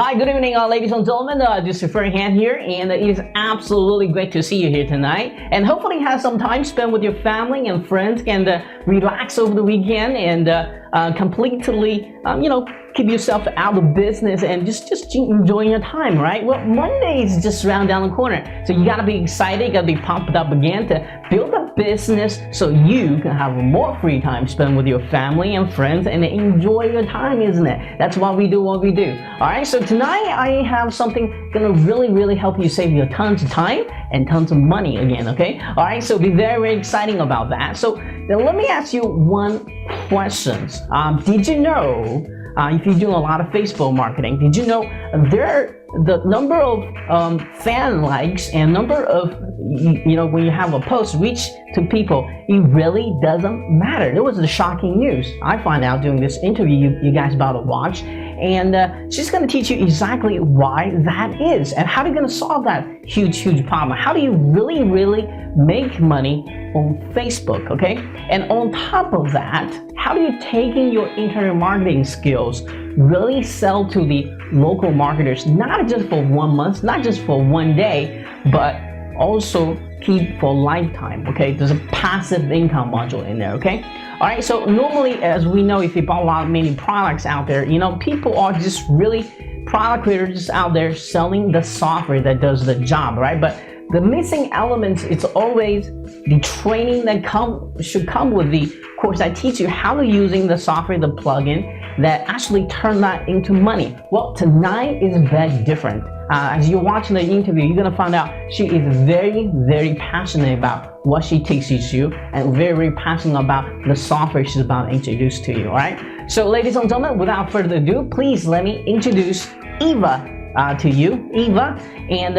Hi, good evening, ladies and gentlemen. This is Ferdinand here, and it is absolutely great to see you here tonight. And hopefully, have some time spent with your family and friends, and relax over the weekend, and completely, keep yourself out of business and just enjoying your time, right? Well, Monday is just around down the corner, so you gotta be excited, you gotta be pumped up again to build a business so you can have more free time spent with your family and friends and enjoy your time, isn't it? That's why we do what we do. All right, so tonight I have something gonna really help you save you tons of time and tons of money again, okay? All right, so be very exciting about that. So then let me ask you one question. Did you know, if you're doing a lot of Facebook marketing, did you know the number of fan likes and number of, when you have a post reach to people, it really doesn't matter. There was the shocking news I find out during this interview you guys about to watch, and she's going to teach you exactly why that is and how you're going to solve that huge problem. How do you really make money on Facebook, okay? And on top of that, how do you take in your internet marketing skills, really sell to the local marketers, not just for 1 month, not just for 1 day, but also keep for lifetime, okay? There's a passive income module in there, okay? All right, so normally, as we know, if you buy many products out there, people are just really product creators just out there selling the software that does the job, right? But the missing elements, it's always the training that should come with the course. I teach you how to using the software, the plugin that actually turn that into money. Well, tonight is very different. As you're watching the interview, you're gonna find out she is very passionate about what she teaches you and very passionate about the software she's about to introduce to you, all right? So ladies and gentlemen, without further ado, please let me introduce Eva to you, Eva. And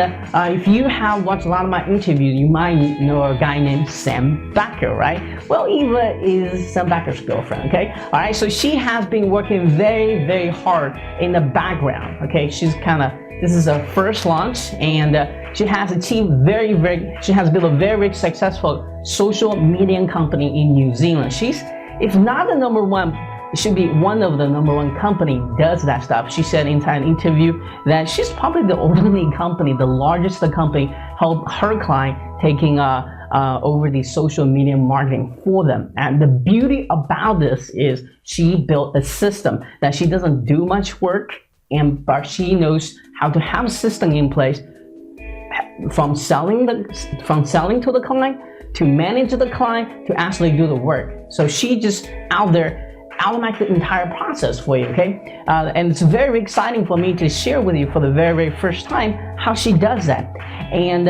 if you have watched a lot of my interviews, you might know a guy named Sam Becker, right? Well, Eva is Sam Becker's girlfriend, okay? All right, so she has been working very hard in the background, okay? This is her first launch, and she has achieved she has built a very successful social media company in New Zealand. She's, if not the number one, it should be one of the number one company does that stuff. She said in an interview that she's probably the only company, the largest company, help her client taking over the social media marketing for them. And the beauty about this is she built a system that she doesn't do much work, but she knows how to have a system in place from selling to the client, to manage the client, to actually do the work. So she just out there automate the entire process for you, okay? And it's very exciting for me to share with you for the very first time how she does that. And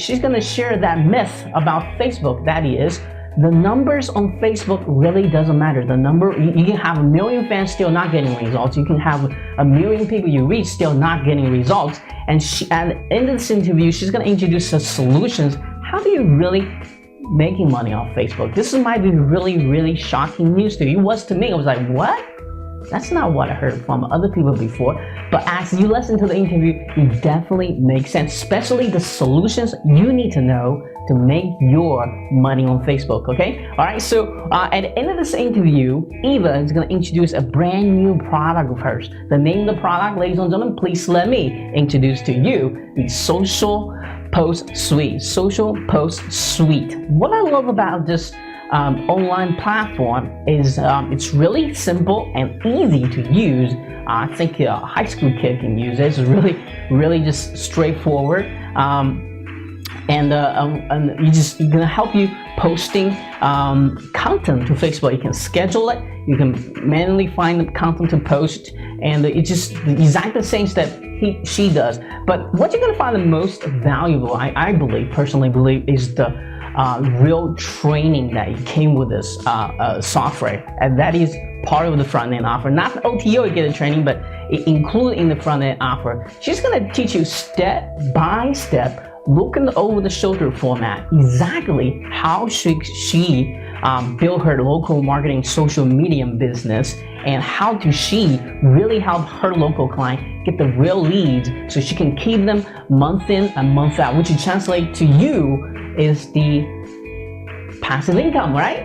she's gonna share that myth about Facebook, that is, the numbers on Facebook really doesn't matter. The number, you can have 1 million fans still not getting results. You can have 1 million people you reach still not getting results. And in this interview, she's gonna introduce the solutions. How do you really making money off Facebook? This might be really shocking news to you. It was to me. I was like, what? That's not what I heard from other people before. But as you listen to the interview, it definitely makes sense, especially the solutions you need to know to make your money on Facebook, okay? All right, so at the end of this interview, Eva is gonna introduce a brand new product of hers. The name of the product, ladies and gentlemen, please let me introduce to you the Social Post Suite. Social Post Suite. What I love about this online platform is it's really simple and easy to use. I think a high school kid can use it. It's really just straightforward. And you're gonna help you posting content to Facebook. You can schedule it. You can manually find the content to post, and it's just exactly the same step she does. But what you're gonna find the most valuable, I personally believe, is the real training that came with this software, and that is part of the front end offer. Not the OTO you get a training, but it included in the front end offer. She's gonna teach you step by step, looking over the shoulder format, exactly how should she build her local marketing social media business, and how do she really help her local client get the real leads so she can keep them month in and month out, which translates to you is the passive income, right?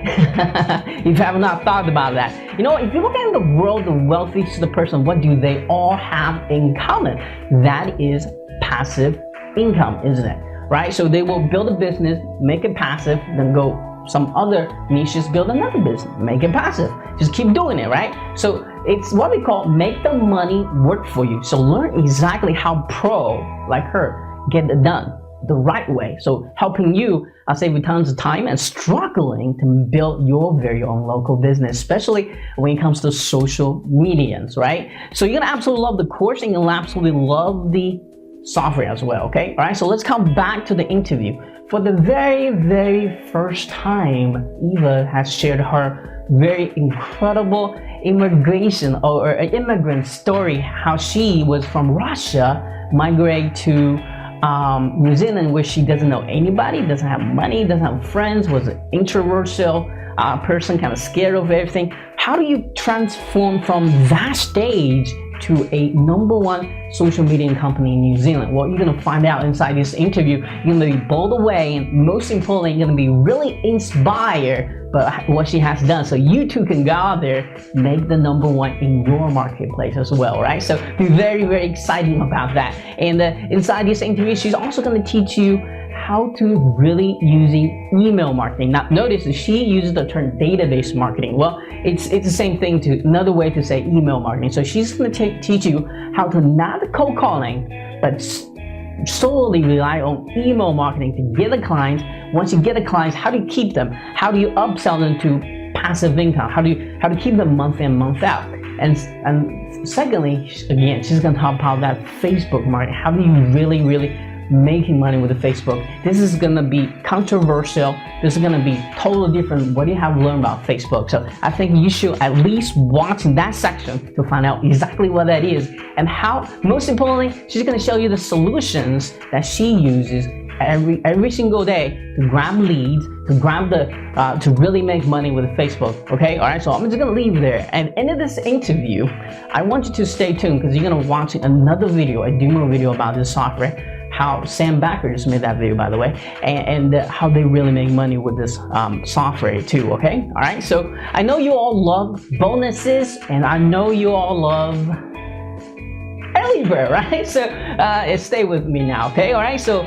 If you have not thought about that. You know, if you look at the world, the wealthiest person, what do they all have in common? That is passive income, isn't it? Right? So they will build a business, make it passive, then go some other niches, build another business, make it passive. Just keep doing it, right? So it's what we call make the money work for you. So learn exactly how pro like her get it done the right way. So helping you save you tons of time and struggling to build your very own local business, especially when it comes to social medias, right? So you're gonna absolutely love the course and you'll absolutely love the software as well, okay? All right, so let's come back to the interview. For the very first time, Eva has shared her very incredible immigration or immigrant story, how she was from Russia, migrated to New Zealand, where she doesn't know anybody, doesn't have money, doesn't have friends, was an introversial person, kind of scared of everything. How do you transform from that stage to a #1 social media company in New Zealand? Well, you're gonna find out inside this interview. You're gonna be blown away, and most importantly, you're gonna be really inspired by what she has done, so you too can go out there, make the #1 in your marketplace as well, right? So be very exciting about that. And inside this interview, she's also gonna teach you how to really using email marketing. Now notice that she uses the term database marketing. Well, it's the same thing, to another way to say email marketing. So she's going to teach you how to not cold calling, but solely rely on email marketing to get the clients. Once you get the clients, how do you keep them? How do you upsell them to passive income? How do you keep them month in, month out? And secondly, again, she's going to talk about that Facebook marketing. How do you really making money with the Facebook? This is gonna be controversial. This is gonna be totally different what you have learned about Facebook. So I think you should at least watch that section to find out exactly what that is and how, most importantly, she's gonna show you the solutions that she uses every single day to grab leads, to grab to really make money with Facebook. Okay, all right, so I'm just gonna leave there. And end of this interview, I want you to stay tuned because you're gonna watch another video, a demo video about this software, how Sam Backer just made that video, by the way, and how they really make money with this software too, okay? All right, so I know you all love bonuses, and I know you all love early bird, right? So stay with me now, okay? All right, so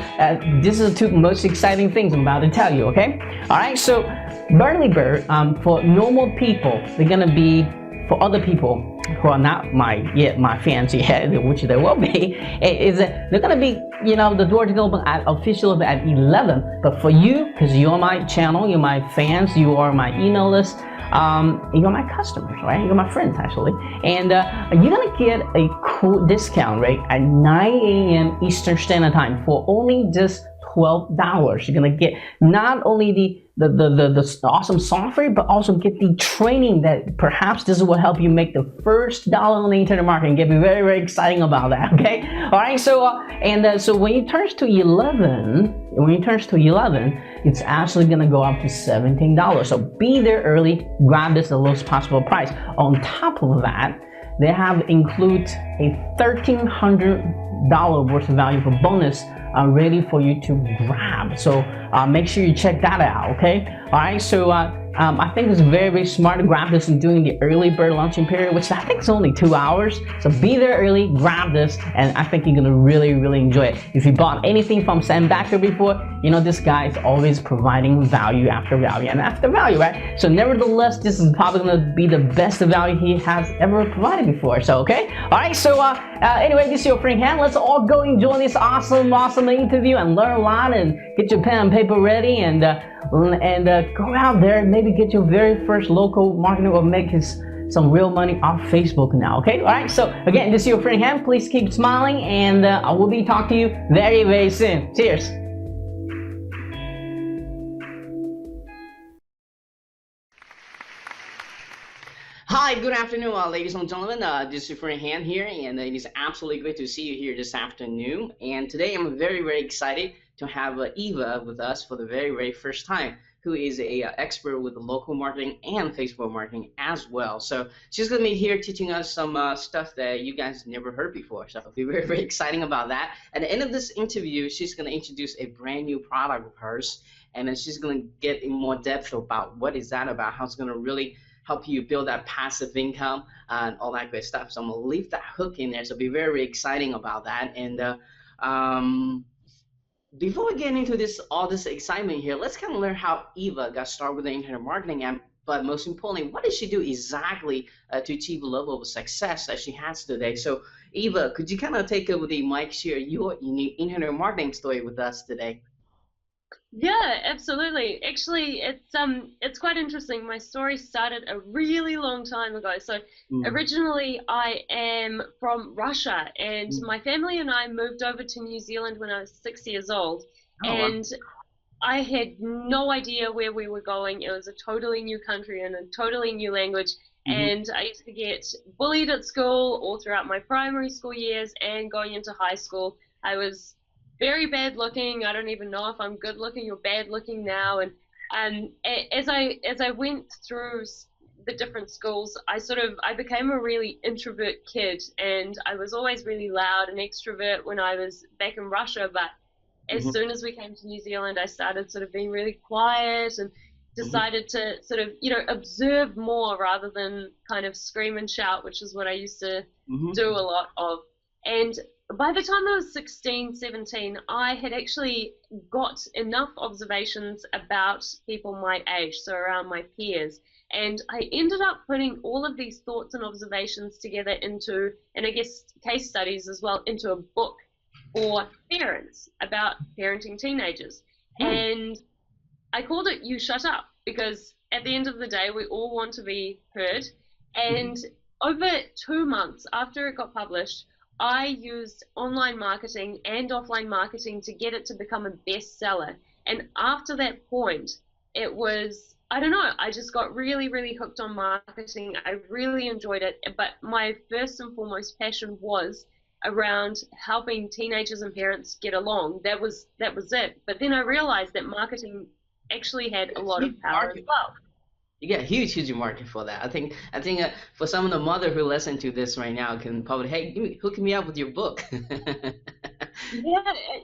this is the two most exciting things I'm about to tell you, okay? All right, so early bird, for normal people, they're gonna be, for other people who are not my fans yet, which they will be, is that they're gonna be, you know, the door to open at official at 11. But for you, because you're my channel, you're my fans, you are my email list, you're my customers, right? You're my friends actually, and you're gonna get a cool discount rate at 9 a.m. Eastern Standard Time for only just $12. You're gonna get not only the awesome software, but also get the training that perhaps this will help you make the first dollar on the internet marketing. Get me very exciting about that. Okay, all right. So so when it turns to 11, it's actually gonna go up to $17. So be there early, grab this at the lowest possible price. On top of that, they have include a $1,300 worth of value for bonus ready for you to grab. So make sure you check that out, okay? All right, so I think it's very smart to grab this and doing the early bird launching period, which I think is only 2 hours. So be there early, grab this, and I think you're gonna really enjoy it. If you bought anything from Sam Backer before, you know this guy is always providing value after value and after value, right? So nevertheless, this is probably gonna be the best value he has ever provided before. So okay, all right. So anyway, this is your friend Han. Let's all go enjoy this awesome interview and learn a lot, and get your pen and paper ready, and go out there and maybe get your very first local marketing or make some real money off Facebook now. Okay, all right. So again, this is your friend Han. Please keep smiling, and I will be talking to you very soon. Cheers. Hi, good afternoon, ladies and gentlemen. This is your friend Han here, and it is absolutely great to see you here this afternoon. And today I'm very excited to have Eva with us for the very first time, who is a expert with local marketing and Facebook marketing as well. So she's going to be here teaching us some stuff that you guys never heard before. So we're very, very exciting about that. At the end of this interview, she's going to introduce a brand new product of hers, and then she's going to get in more depth about what is that about, how it's going to really help you build that passive income and all that good stuff. So I'm going to leave that hook in there. So be very, very exciting about that. And before we get into all this excitement here, let's kind of learn how Eva got started with the internet marketing app. But most importantly, what did she do exactly to achieve the level of success that she has today? So Eva, could you kind of take over the mic, share your unique internet marketing story with us today? Yeah, absolutely. Actually, it's quite interesting. My story started a really long time ago. So originally I am from Russia, and my family and I moved over to New Zealand when I was 6 years old. Oh, and wow. I had no idea where we were going. It was a totally new country and a totally new language. And I used to get bullied at school all throughout my primary school years and going into high school. I was very bad looking. I don't even know if I'm good looking or bad looking now. And as I went through the different schools, I became a really introvert kid, and I was always really loud and extrovert when I was back in Russia. But as soon as we came to New Zealand, I started sort of being really quiet and decided to sort of, observe more rather than kind of scream and shout, which is what I used to do a lot of. And by the time I was 16, 17, I had actually got enough observations about people my age, so around my peers. And I ended up putting all of these thoughts and observations together into, and I guess case studies as well, into a book for parents about parenting teenagers. And I called it You Shut Up, because at the end of the day, we all want to be heard. And over 2 months after it got published, I used online marketing and offline marketing to get it to become a bestseller. And after that point, it was, I don't know, I just got really, really hooked on marketing. I really enjoyed it. But my first and foremost passion was around helping teenagers and parents get along. That was it. But then I realized that marketing actually had a lot of power as well. You get a huge market for that. I think for some of the mother who listen to this right now can probably, hey, hook me up with your book. Yeah,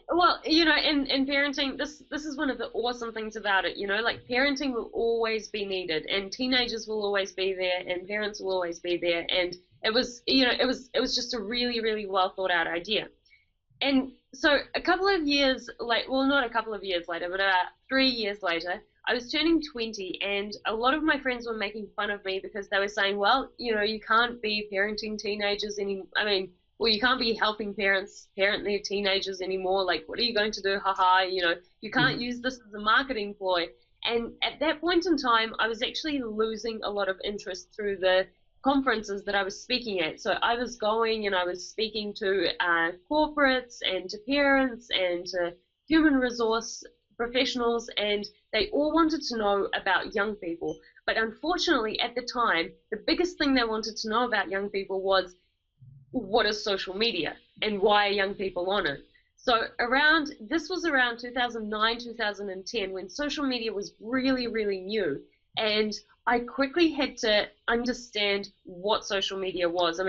well, in parenting, this is one of the awesome things about it. Like parenting will always be needed, and teenagers will always be there, and parents will always be there. And it was, it was just a really, really well thought out idea. And so a couple of years late, well, not a couple of years later, but about 3 years later, I was turning 20, and a lot of my friends were making fun of me because they were saying, well, you can't be parenting teenagers well, you can't be helping parents parent their teenagers anymore. Like, what are you going to do? Haha, you can't use this as a marketing ploy. And at that point in time, I was actually losing a lot of interest through the conferences that I was speaking at. So I was going and I was speaking to corporates and to parents and to human resource professionals, and they all wanted to know about young people. But unfortunately, at the time, the biggest thing they wanted to know about young people was, what is social media and why are young people on it? So this was around 2009, 2010, when social media was really, really new. And I quickly had to understand what social media was.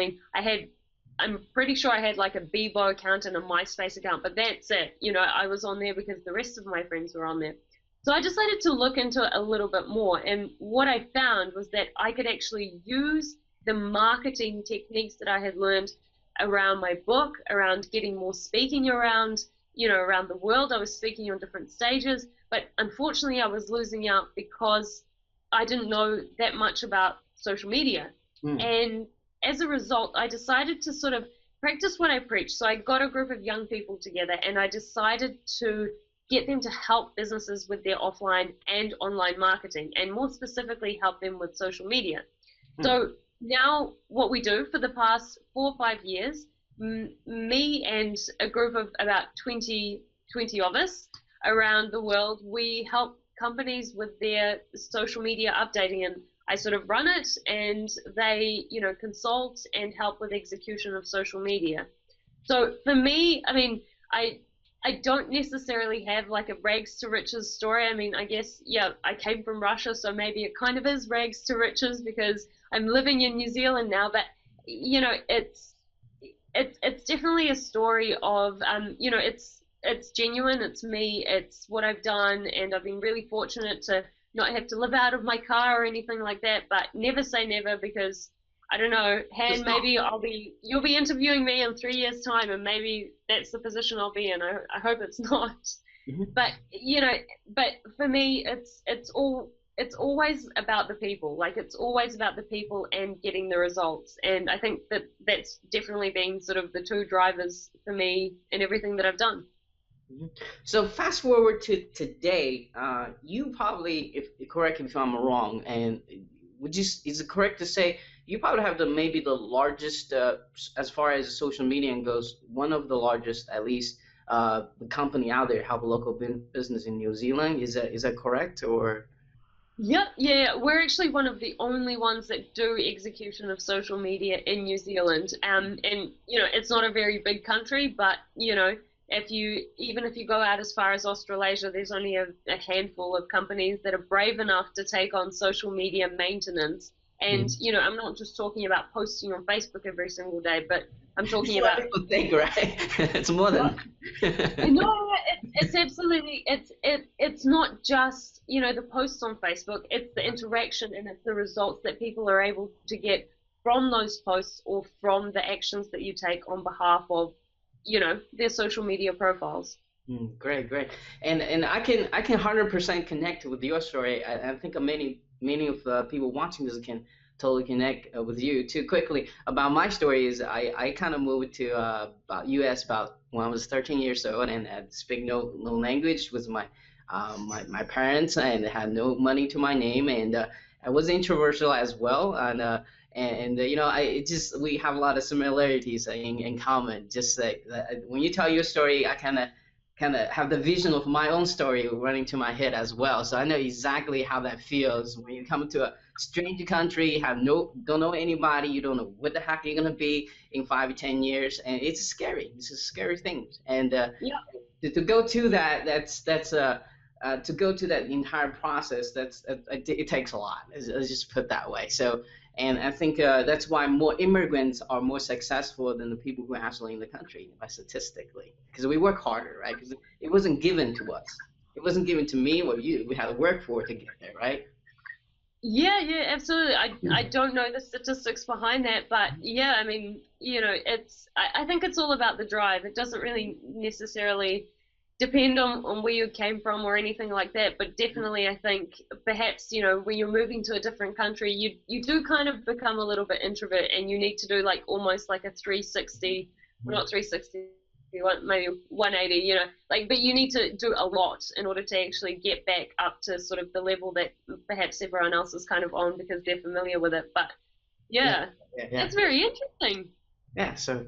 I'm pretty sure I had like a Bebo account and a MySpace account, but that's it. I was on there because the rest of my friends were on there. So I decided to look into it a little bit more. And what I found was that I could actually use the marketing techniques that I had learned around my book, around getting more speaking around the world. I was speaking on different stages, but unfortunately I was losing out because I didn't know that much about social media. And as a result, I decided to sort of practice what I preach. So I got a group of young people together, and I decided to get them to help businesses with their offline and online marketing, and more specifically help them with social media. So now what we do for the past 4 or 5 years, me and a group of about 20 of us around the world, we help companies with their social media updating, and I sort of run it, and they, consult and help with execution of social media. So for me, I don't necessarily have like a rags to riches story. I mean, I guess, yeah, I came from Russia, so maybe it kind of is rags to riches because I'm living in New Zealand now, but it's definitely a story of it's genuine, it's me, it's what I've done, and I've been really fortunate to not have to live out of my car or anything like that, but never say never because I don't know, Han, maybe you'll be interviewing me in 3 years' time, and maybe that's the position I'll be in. I hope it's not. Mhm. But but for me, it's always about the people. Like it's always about the people and getting the results. And I think that that's definitely been sort of the two drivers for me in everything that I've done. Mhm. So fast forward to today, you probably, if correct me if I'm wrong, and is it correct to say you probably have the maybe the largest, as far as social media goes, one of the largest at least company out there, help local business in New Zealand. Is that correct or? Yep, yeah, we're actually one of the only ones that do execution of social media in New Zealand. And it's not a very big country, but if you go out as far as Australasia, there's only a handful of companies that are brave enough to take on social media maintenance. And Mhm. I'm not just talking about posting on Facebook every single day, but I'm It's talking what about people think, right? It's more than. no, it's absolutely it's not just the posts on Facebook. It's the interaction and it's the results that people are able to get from those posts or from the actions that you take on behalf of their social media profiles. Great, great, and I can 100% connect with your story. I think many of the people watching this can totally connect with you too. Quickly about my story is I kind of moved to about U.S. about when I was 13 years old and had speak no language with my parents and had no money to my name and I was introversial as well and I it just we have a lot of similarities in common. Just like when you tell your story, I kind of have the vision of my own story running to my head as well. So I know exactly how that feels when you come to a strange country, have no don't know anybody, you don't know what the heck you're gonna be in 5 or 10 years, and it's scary. It's a scary thing, and Yeah. to go to that, to go to that entire process, it takes a lot. Let's just put it that way. So, and I think that's why more immigrants are more successful than the people who are actually in the country, by statistically, because we work harder, right? Because it wasn't given to us. It wasn't given to me or you. We had to work for it to get there, right? Yeah, yeah, absolutely. I don't know the statistics behind that, but yeah, I mean, I think it's all about the drive. It doesn't really necessarily depend on where you came from or anything like that, but definitely I think perhaps, when you're moving to a different country, you do kind of become a little bit introvert and you need to do like almost like a 360, well, not 360, maybe 180, like, but you need to do a lot in order to actually get back up to sort of the level that perhaps everyone else is kind of on because they're familiar with it. But Yeah, yeah, yeah, that's yeah. very interesting. Yeah, so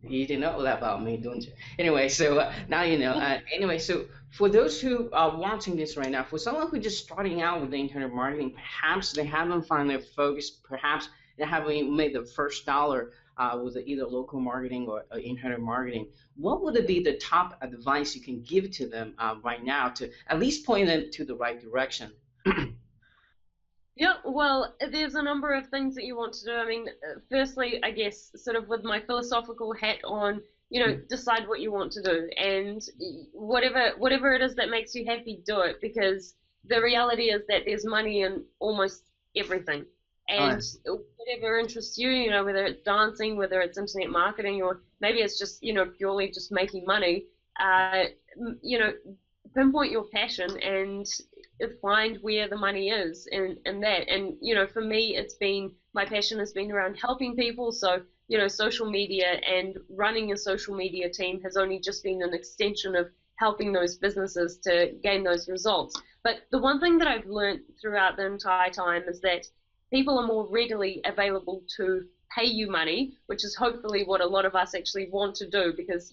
you didn't know that about me, don't you? Anyway, so now you know. Anyway, so for those who are watching this right now, for someone who just starting out with the internet marketing, perhaps they haven't found their focus, perhaps they haven't made the first dollar with either local marketing or internet marketing. What would it be the top advice you can give to them right now to at least point them to the right direction? Yeah, well, there's a number of things that you want to do. I mean, firstly, I guess, sort of with my philosophical hat on, decide what you want to do, and whatever it is that makes you happy, do it. Because the reality is that there's money in almost everything, All and right. whatever interests you, whether it's dancing, whether it's internet marketing, or maybe it's just, purely just making money. Pinpoint your passion and find where the money is in that. And, for me, my passion has been around helping people. So, social media and running a social media team has only just been an extension of helping those businesses to gain those results. But the one thing that I've learned throughout the entire time is that people are more readily available to pay you money, which is hopefully what a lot of us actually want to do because,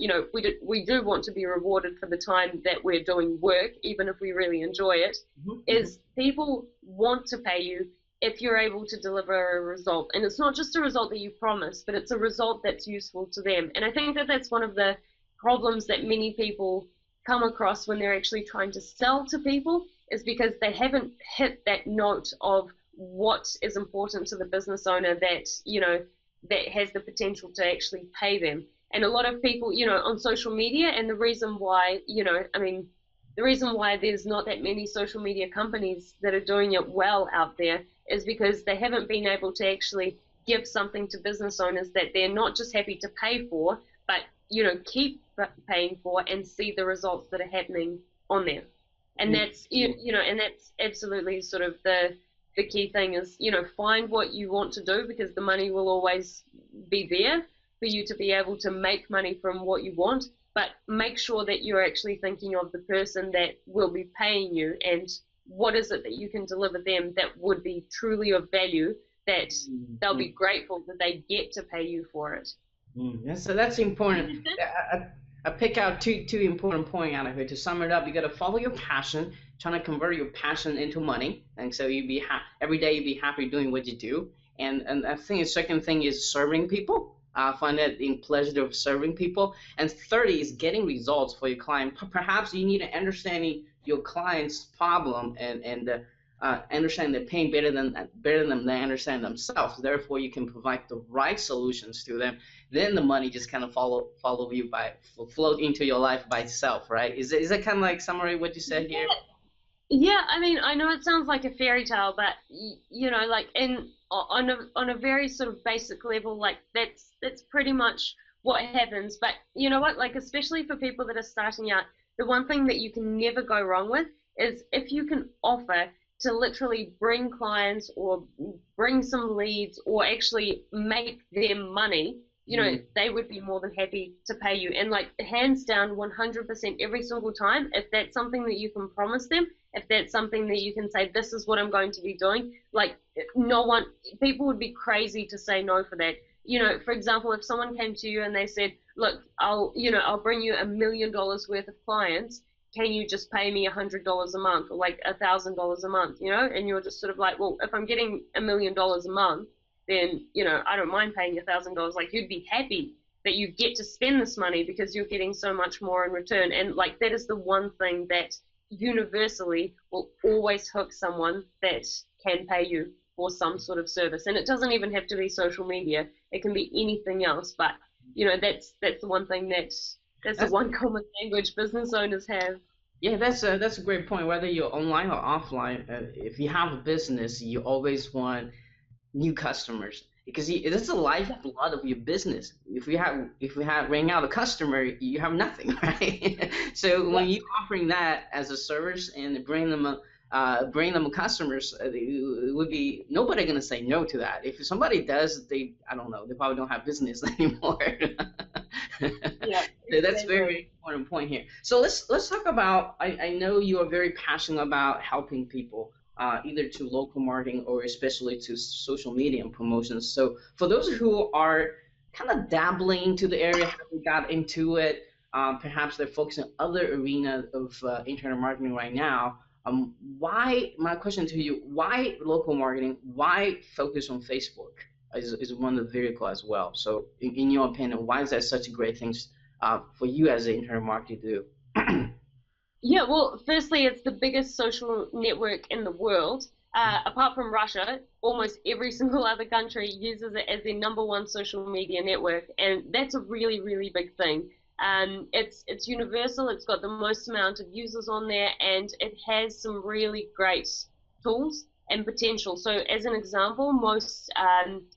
we do want to be rewarded for the time that we're doing work, even if we really enjoy it, Mhm, mhm. is people want to pay you if you're able to deliver a result. And it's not just a result that you promise, but it's a result that's useful to them. And I think that that's one of the problems that many people come across when they're actually trying to sell to people is because they haven't hit that note of what is important to the business owner that, that has the potential to actually pay them. And a lot of people, on social media, and the reason why, the reason why there's not that many social media companies that are doing it well out there is because they haven't been able to actually give something to business owners that they're not just happy to pay for, but, keep paying for and see the results that are happening on there. And that's, and that's absolutely sort of the key thing is, find what you want to do, because the money will always be there for you to be able to make money from what you want, but make sure that you're actually thinking of the person that will be paying you and what is it that you can deliver them that would be truly of value, that they'll be grateful that they get to pay you for it. So that's important. I pick out two important points out of here. To sum it up, you got to follow your passion, trying to convert your passion into money, and so you be every day you be happy doing what you do. And I think the second thing is serving people. Find that in pleasure of serving people. And 30 is getting results for your client. Perhaps you need to understanding your client's problem and understand their pain better than they understand themselves. Therefore, you can provide the right solutions to them. Then the money just kind of follow you float into your life by itself, right? Is that kind of like summary what you said here? Yeah, I mean, I know it sounds like a fairy tale, but like on a very sort of basic level, like that's pretty much what happens. But you know what, like especially for people that are starting out, the one thing that you can never go wrong with is if you can offer to literally bring clients or bring some leads or actually make them money, they would be more than happy to pay you. And like hands down, 100% every single time, if that's something that you can promise them, if that's something that you can say, this is what I'm going to be doing, like people would be crazy to say no for that. For example, if someone came to you and they said, look, I'll bring you $1 million worth of clients, can you just pay me $100 a month or like $1,000 a month, and you're just sort of like, well, if I'm getting $1 million a month, then, I don't mind paying $1,000. Like you'd be happy that you get to spend this money because you're getting so much more in return. And like, that is the one thing that universally will always hook someone that can pay you for some sort of service. And it doesn't even have to be social media. It can be anything else. But, that's the one thing that's the one common language business owners have. Yeah, that's a great point. Whether you're online or offline, if you have a business, you always want new customers, because that's the lifeblood of your business. If we have ran out a customer, you have nothing, right? So when you're offering that as a service and bring them customers, it would be nobody gonna say no to that. If somebody does, they probably don't have business anymore. Yeah, so that's very important point here. So let's talk about. I know you are very passionate about helping people, either to local marketing or especially to social media and promotions. So for those who are kind of dabbling into the area, haven't got into it, perhaps they're focusing on other arena of internet marketing right now. My question to you, why local marketing? Why focus on Facebook is one of the vehicles as well? So in your opinion, why is that such a great thing for you as an internet marketer to do? Yeah, well, firstly, it's the biggest social network in the world. Apart from Russia, almost every single other country uses it as their #1 social media network, and that's a really, really big thing. It's universal. It's got the most amount of users on there, and it has some really great tools and potential. So, as an example, most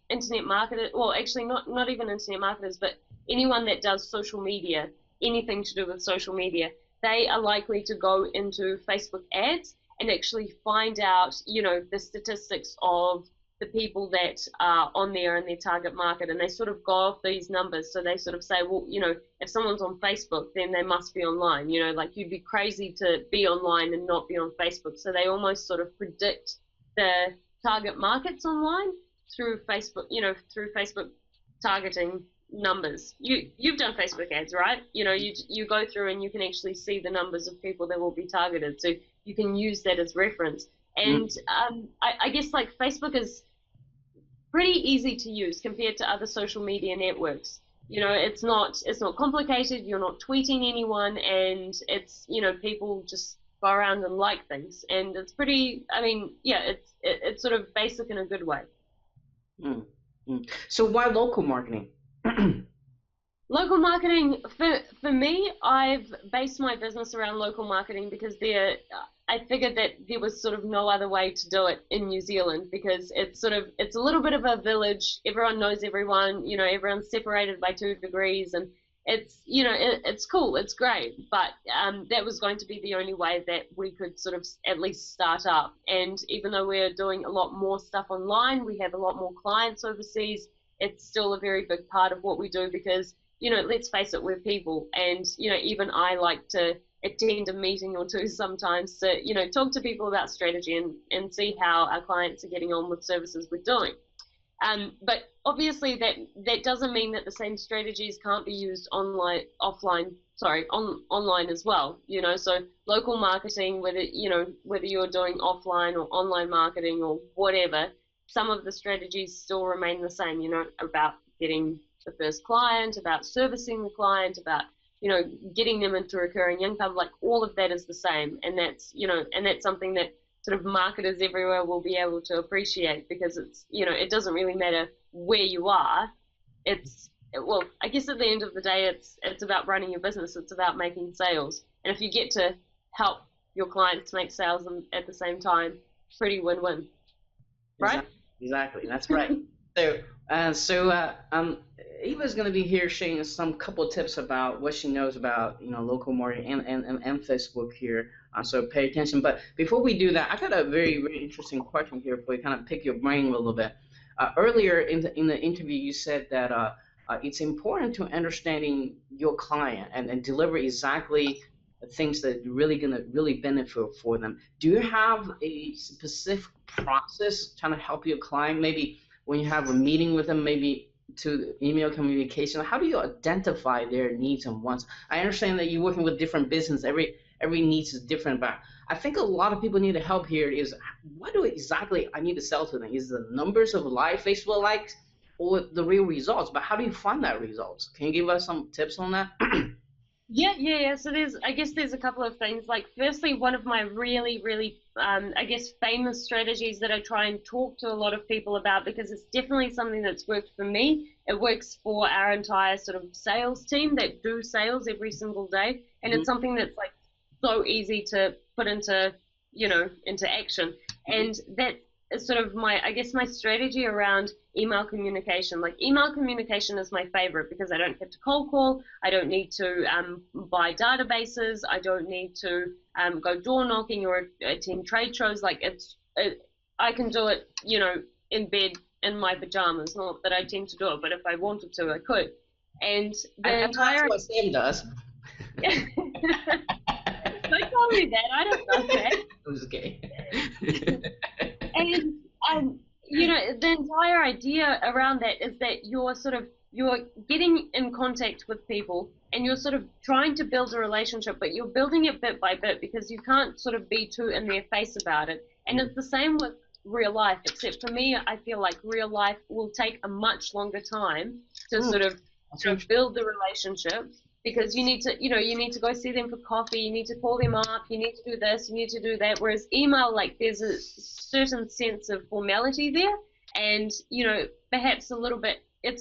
internet marketers, well, actually not even internet marketers, but anyone that does social media, anything to do with social media, they are likely to go into Facebook ads and actually find out, the statistics of the people that are on there in their target market, and they sort of go off these numbers. So they sort of say, well, if someone's on Facebook, then they must be online. Like you'd be crazy to be online and not be on Facebook. So they almost sort of predict the target markets online through Facebook, through Facebook targeting numbers. You've done Facebook ads, right? You go through and you can actually see the numbers of people that will be targeted, so you can use that as reference. And I guess like Facebook is pretty easy to use compared to other social media networks. You know, it's not complicated. You're not tweeting anyone, and it's, you know, people just go around and like things, and it's pretty. I mean, yeah, it's sort of basic in a good way. Mm, So why local marketing? Local marketing for me, I've based my business around local marketing because I figured that there was sort of no other way to do it in New Zealand because it's a little bit of a village. Everyone knows everyone, you know, everyone's separated by 2 degrees, and it's, you know, it's cool, it's great, but that was going to be the only way that we could sort of at least start up. And even though we're doing a lot more stuff online, we have a lot more clients overseas. It's still a very big part of what we do because, you know, let's face it, we're people. And, you know, even I like to attend a meeting or two sometimes to, you know, talk to people about strategy and see how our clients are getting on with services we're doing. But obviously that doesn't mean that the same strategies can't be used online as well. You know, so local marketing, whether you're doing offline or online marketing or whatever, some of the strategies still remain the same. You know, about getting the first client, about servicing the client, about, you know, getting them into recurring income. Like all of that is the same, and that's something that sort of marketers everywhere will be able to appreciate because it's, you know, it doesn't really matter where you are. Well, I guess at the end of the day, it's about running your business. It's about making sales, and if you get to help your clients make sales at the same time, pretty win-win, right? Exactly. That's right. So, Eva's going to be here sharing some couple tips about what she knows about, you know, local marketing and Facebook here. So pay attention. But before we do that, I got a very, very interesting question here for you, kind of pick your brain a little bit. Earlier in the interview, you said that it's important to understanding your client and deliver exactly the things that are really going to really benefit for them. Do you have a specific process trying to help your client? Maybe when you have a meeting with them, maybe to email communication, how do you identify their needs and wants? I understand that you're working with different business. Every needs is different, but I think a lot of people need help here is what do exactly I need to sell to them? Is the numbers of live Facebook likes or the real results? But how do you find that results? Can you give us some tips on that? Yeah. So I guess there's a couple of things. Like, firstly, one of my really, really, I guess, famous strategies that I try and talk to a lot of people about because it's definitely something that's worked for me. It works for our entire sort of sales team that do sales every single day, and it's something that's like so easy to put into, you know, into action. And that is sort of I guess, my strategy around email communication. Like, email communication is my favorite because I don't have to cold call. I don't need to buy databases. I don't need to go door knocking or attend trade shows. Like, I can do it, you know, in bed in my pajamas. Not that I tend to do it, but if I wanted to, I could. And the entire That's what Sam does. Don't tell me that. I don't know that. It was okay. And you know, the entire idea around that is that you're getting in contact with people and you're sort of trying to build a relationship, but you're building it bit by bit because you can't sort of be too in their face about it. And it's the same with real life, except for me, I feel like real life will take a much longer time to sort of build the relationship because you need to go see them for coffee, you need to call them up, you need to do this, you need to do that. Whereas email, like, there's a certain sense of formality there, and, you know, perhaps it's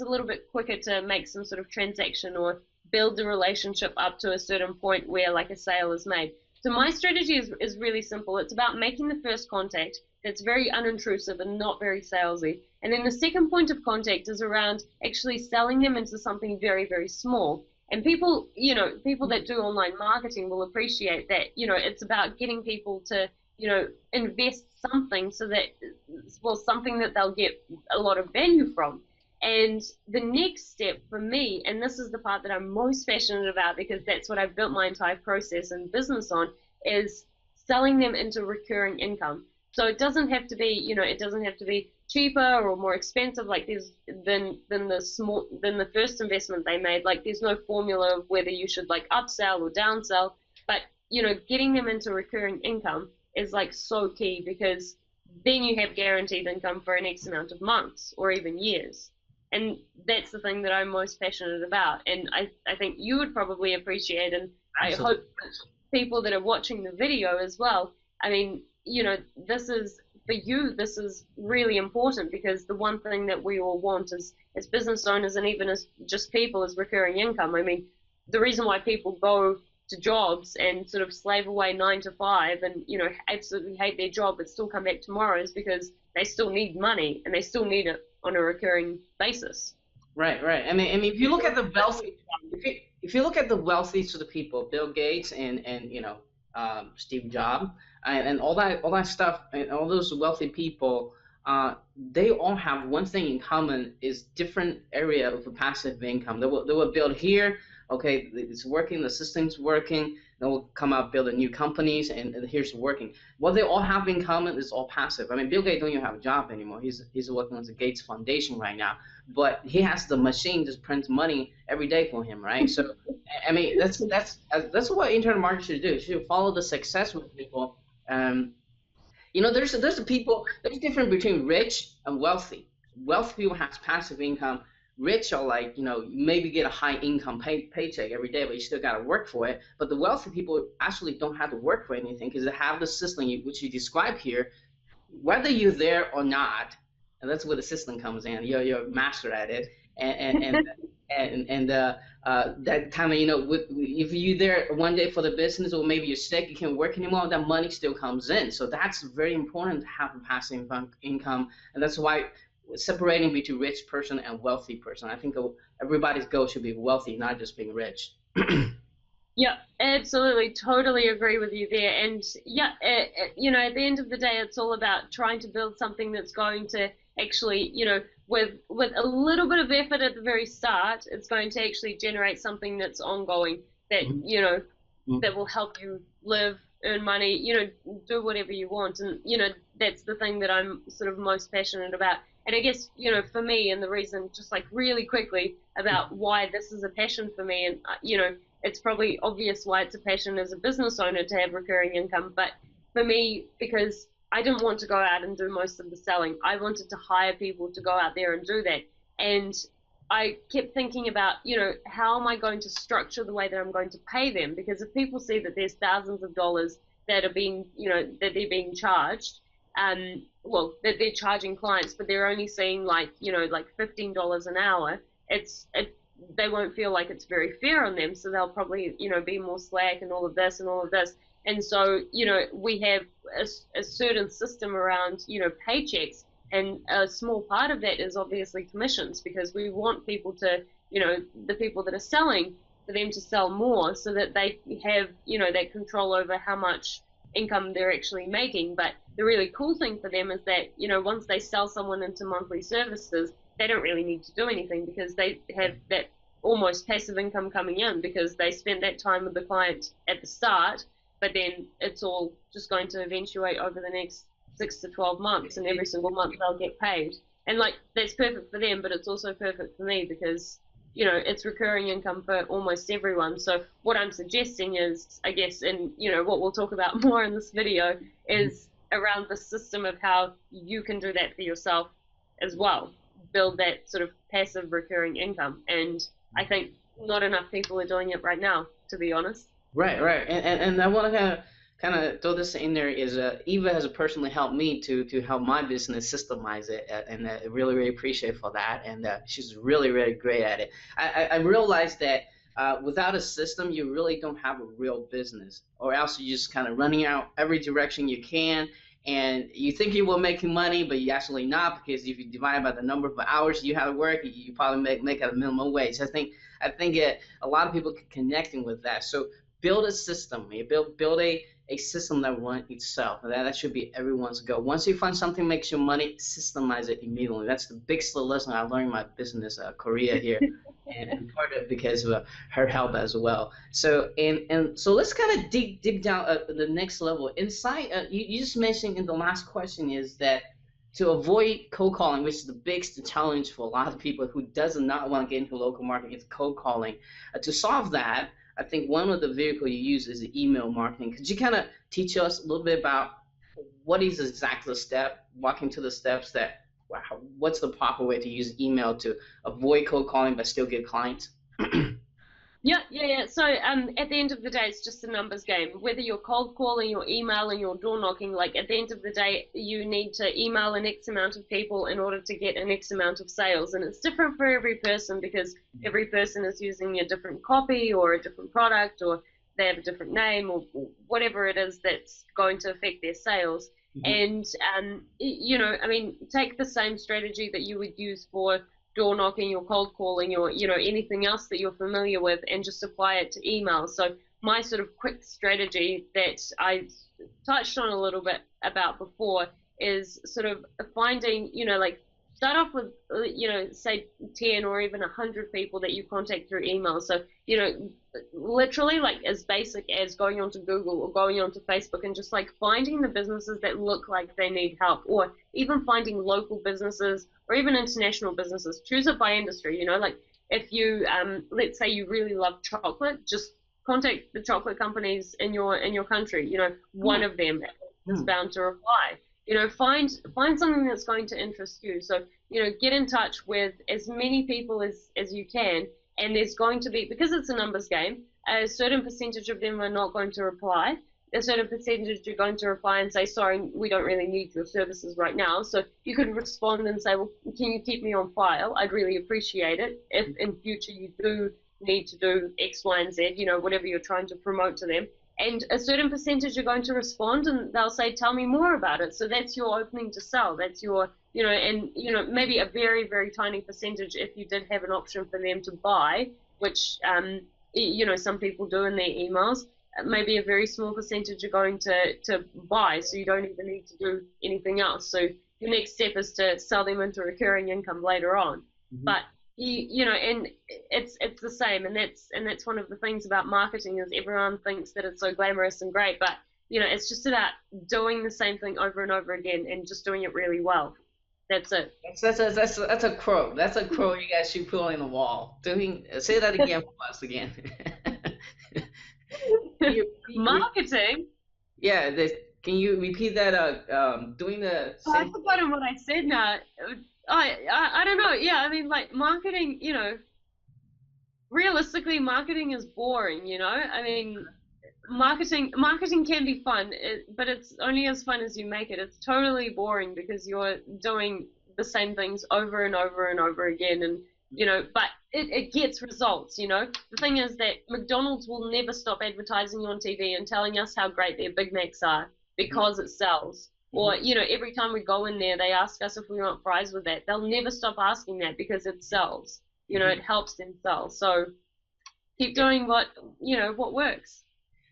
a little bit quicker to make some sort of transaction or build the relationship up to a certain point where, like, a sale is made. So my strategy is really simple. It's about making the first contact that's very unintrusive and not very salesy. And then the second point of contact is around actually selling them into something very, very small. And people that do online marketing will appreciate that, you know, it's about getting people to, you know, invest something something that they'll get a lot of value from. And the next step for me, and this is the part that I'm most passionate about because that's what I've built my entire process and business on, is selling them into recurring income. So it doesn't have to be cheaper or more expensive like than the first investment they made. Like, there's no formula of whether you should like upsell or downsell, but, you know, getting them into recurring income is like so key because then you have guaranteed income for an X amount of months or even years. And that's the thing that I'm most passionate about. And I think you would probably appreciate, and I Absolutely. hope people that are watching the video as well. I mean, this is for you, this is really important because the one thing that we all want is, as business owners and even as just people, is recurring income. I mean, the reason why people go to jobs and sort of slave away 9 to 5 and, absolutely hate their job but still come back tomorrow is because they still need money and they still need it on a recurring basis. Right, right. I mean, if you look at the wealthy, if you look at the wealthiest of the people, Bill Gates and Steve Jobs and all that stuff, and all those wealthy people, they all have one thing in common: is different area of passive income. They will build here. Okay, it's working. The system's working. They will come out build new companies, and here's working. What they all have in common is all passive. I mean, Bill Gates don't even have a job anymore. He's working on the Gates Foundation right now, but he has the machine just prints money every day for him, right? So, I mean, that's what internet marketing should do. It should follow the successful people. There's the people. There's difference between rich and wealthy. Wealthy people has passive income. Rich are like, maybe get a high income paycheck every day, but you still got to work for it. But the wealthy people actually don't have to work for anything because they have the system which you describe here, whether you're there or not. And that's where the system comes in. You're a master at it, and that time, if you're there one day for the business or maybe you're sick, you can't work anymore, that money still comes in. So that's very important to have a passive income, and that's why separating between rich person and wealthy person. I think everybody's goal should be wealthy, not just being rich. Yeah, absolutely, totally agree with you there. And yeah, at the end of the day, it's all about trying to build something that's going to actually, with a little bit of effort at the very start, it's going to actually generate something that's ongoing, that that will help you live, earn money, do whatever you want. And that's the thing that I'm sort of most passionate about. And I guess, for me, and the reason, just like really quickly, about why this is a passion for me, and, it's probably obvious why it's a passion as a business owner to have recurring income, but for me, because I didn't want to go out and do most of the selling. I wanted to hire people to go out there and do that. And I kept thinking about, how am I going to structure the way that I'm going to pay them? Because if people see that there's thousands of dollars that are being, that they're being charged, that they're charging clients, but they're only seeing like $15 an hour, they won't feel like it's very fair on them, so they'll probably, be more slack and all of this and all of this. And so, we have a certain system around, paychecks, and a small part of that is obviously commissions, because we want people to, the people that are selling, for them to sell more so that they have, that control over how much income they're actually making. But the really cool thing for them is that, once they sell someone into monthly services, they don't really need to do anything because they have that almost passive income coming in because they spent that time with the client at the start, but then it's all just going to eventuate over the next 6 to 12 months, and every single month they'll get paid. And that's perfect for them, but it's also perfect for me because, it's recurring income for almost everyone. So what I'm suggesting is, I guess, and, what we'll talk about more in this video is around the system of how you can do that for yourself as well. Build that sort of passive recurring income. And I think not enough people are doing it right now, to be honest. Right, right. And I want to kind of throw this in there is Eva has personally helped me to help my business systemize it, and I really, really appreciate for that. And she's really, really great at it. I realized that without a system, you really don't have a real business, or else you're just kind of running out every direction you can. And you think you will making money, but you actually not, because if you divide by the number of hours you have to work, you probably make at a minimum wage. I think a lot of people can connecting with that. So build a system. Build a system that runs itself. That should be everyone's goal. Once you find something makes you money, systemize it immediately. That's the biggest lesson I learned in my business career here, and part of it because of her help as well. So so let's kind of dig down the next level. Inside, you just mentioned in the last question is that to avoid cold calling, which is the biggest challenge for a lot of people who does not want to get into local marketing, is cold calling. To solve that, I think one of the vehicles you use is the email marketing. Could you kind of teach us a little bit about what is exactly the step, walking to the steps that what's the proper way to use email to avoid cold calling but still get clients? Yeah. So at the end of the day, it's just a numbers game. Whether you're cold calling or emailing or door knocking, like at the end of the day, you need to email an X amount of people in order to get an X amount of sales. And it's different for every person because every person is using a different copy or a different product, or they have a different name, or whatever it is that's going to affect their sales. And, I mean, take the same strategy that you would use for door knocking or cold calling or, anything else that you're familiar with, and just apply it to email. So my sort of quick strategy that I touched on a little bit about before is sort of finding, like start off with, say 10 or even 100 people that you contact through email. So, literally like as basic as going onto Google or going onto Facebook and just like finding the businesses that look like they need help, or even finding local businesses or even international businesses. Choose it by industry, like if you, let's say you really love chocolate, just contact the chocolate companies in your country, one of them is bound to reply. Find something that's going to interest you. So, get in touch with as many people as you can, and there's going to be, because it's a numbers game, a certain percentage of them are not going to reply. A certain percentage are going to reply and say, sorry, we don't really need your services right now. So you could respond and say, well, can you keep me on file? I'd really appreciate it if in future you do need to do X, Y, and Z, whatever you're trying to promote to them. And a certain percentage are going to respond and they'll say, tell me more about it. So that's your opening to sell. That's your, maybe a very, very tiny percentage if you did have an option for them to buy, which, some people do in their emails. Maybe a very small percentage are going to buy, so you don't even need to do anything else. So your next step is to sell them into recurring income later on. But and it's the same, and that's one of the things about marketing is everyone thinks that it's so glamorous and great, but it's just about doing the same thing over and over again and just doing it really well. That's it. That's a quote. That's a quote you guys should put on the wall. Say that again for us again. Marketing. Yeah. Can you repeat that? Doing the. I've forgotten what I said now. I don't know. Yeah, I mean, like marketing, realistically, marketing is boring, I mean, marketing can be fun, but it's only as fun as you make it. It's totally boring because you're doing the same things over and over and over again, and but it gets results. The thing is that McDonald's will never stop advertising on TV and telling us how great their Big Macs are because it sells. Or, every time we go in there, they ask us if we want fries with that. They'll never stop asking that because it sells. It helps them sell. So keep doing what works.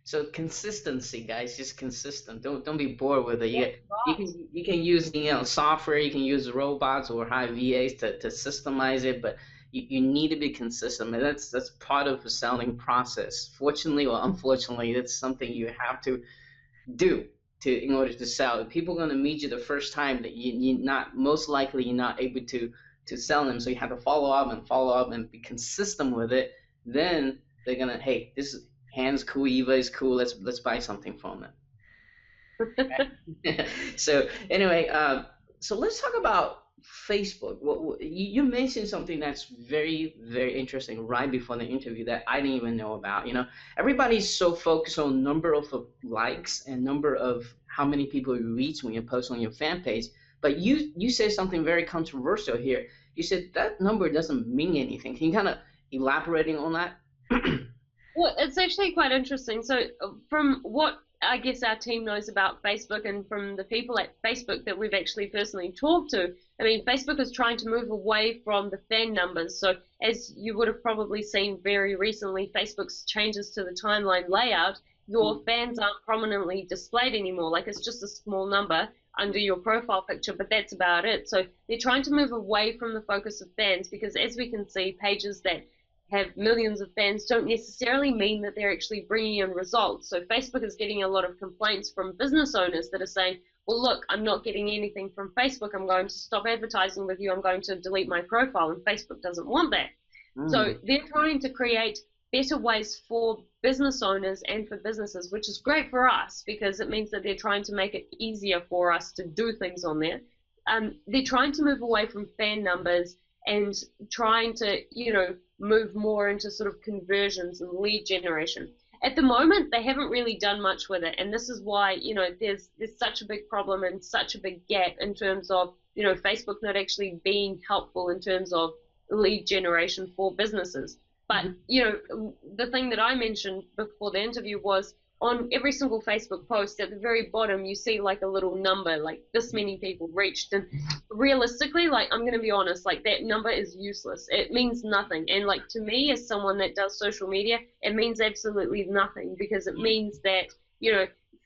So consistency, guys, just consistent. Don't be bored with it. You can use software, you can use robots or hire VAs to systemize it, but you need to be consistent. And that's part of the selling process. Fortunately or unfortunately, that's something you have to do in order to sell. People are going to meet you the first time that you're not able to sell them. So you have to follow up and be consistent with it. Then they're gonna, hey, this is Han's cool, Eva is cool. Let's buy something from them. So anyway, so let's talk about Facebook. You mentioned something that's very, very interesting right before the interview that I didn't even know about. Everybody's so focused on number of likes and number of how many people you reach when you post on your fan page. But you said something very controversial here. You said that number doesn't mean anything. Can you kind of elaborating on that? Well, it's actually quite interesting. So from what I guess our team knows about Facebook and from the people at Facebook that we've actually personally talked to, I mean, Facebook is trying to move away from the fan numbers. So as you would have probably seen very recently, Facebook's changes to the timeline layout, your fans aren't prominently displayed anymore. Like it's just a small number under your profile picture, but that's about it. So they're trying to move away from the focus of fans because as we can see, pages that have millions of fans don't necessarily mean that they're actually bringing in results. So Facebook is getting a lot of complaints from business owners that are saying, well, look, I'm not getting anything from Facebook. I'm going to stop advertising with you. I'm going to delete my profile. And Facebook doesn't want that. So they're trying to create better ways for business owners and for businesses, which is great for us because it means that they're trying to make it easier for us to do things on there. they're trying to move away from fan numbers and trying to, move more into sort of conversions and lead generation. At the moment, they haven't really done much with it, and this is why, there's such a big problem and such a big gap in terms of, Facebook not actually being helpful in terms of lead generation for businesses. But, the thing that I mentioned before the interview was on every single Facebook post, at the very bottom, you see like a little number, like this many people reached. And realistically, like, I'm going to be honest, like that number is useless. It means nothing. And like, to me, as someone that does social media, it means absolutely nothing, because it means that,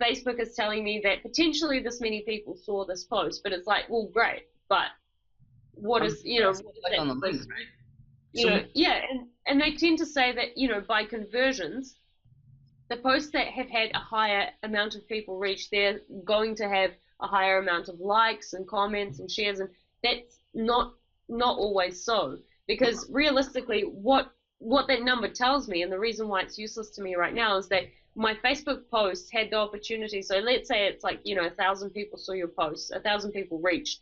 Facebook is telling me that potentially this many people saw this post, but it's like, well, great, but what is, what is that? On the link, right? Yeah, and they tend to say that, by conversions, the posts that have had a higher amount of people reach, they're going to have a higher amount of likes and comments and shares, and that's not always so, because realistically, what that number tells me, and the reason why it's useless to me right now, is that my Facebook post had the opportunity. So let's say it's like 1,000 people saw your post, 1,000 people reached.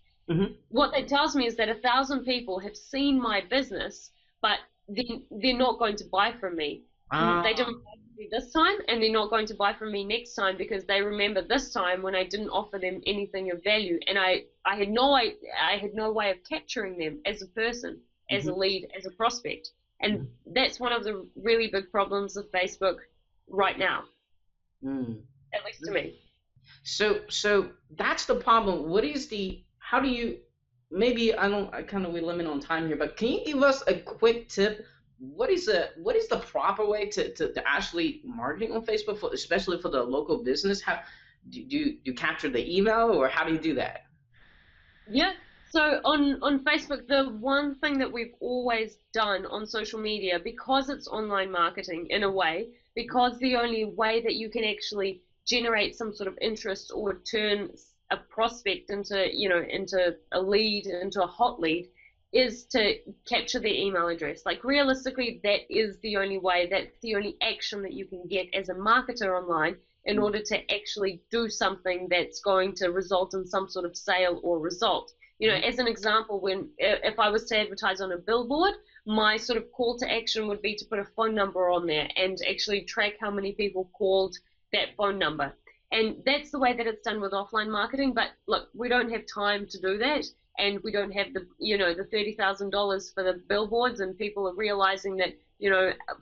What that tells me is that 1,000 people have seen my business, but they're not going to buy from me. They didn't buy from me this time, and they're not going to buy from me next time, because they remember this time when I didn't offer them anything of value, and I had no way of capturing them as a person, as a lead, as a prospect. And that's one of the really big problems of Facebook right now, at least to me. So that's the problem. How do you, maybe we limit on time here, but can you give us a quick tip? What is the proper way to actually marketing on Facebook, especially for the local business? How do you capture the email, or how do you do that? Yeah. So on Facebook, the one thing that we've always done on social media, because it's online marketing in a way, because the only way that you can actually generate some sort of interest or turn a prospect into a lead, into a hot lead, is to capture their email address. Like, realistically, that is the only way, that's the only action that you can get as a marketer online in order to actually do something that's going to result in some sort of sale or result. As an example, if I was to advertise on a billboard, my sort of call to action would be to put a phone number on there and actually track how many people called that phone number. And that's the way that it's done with offline marketing. But look, we don't have time to do that, and we don't have the $30,000 for the billboards, and people are realizing that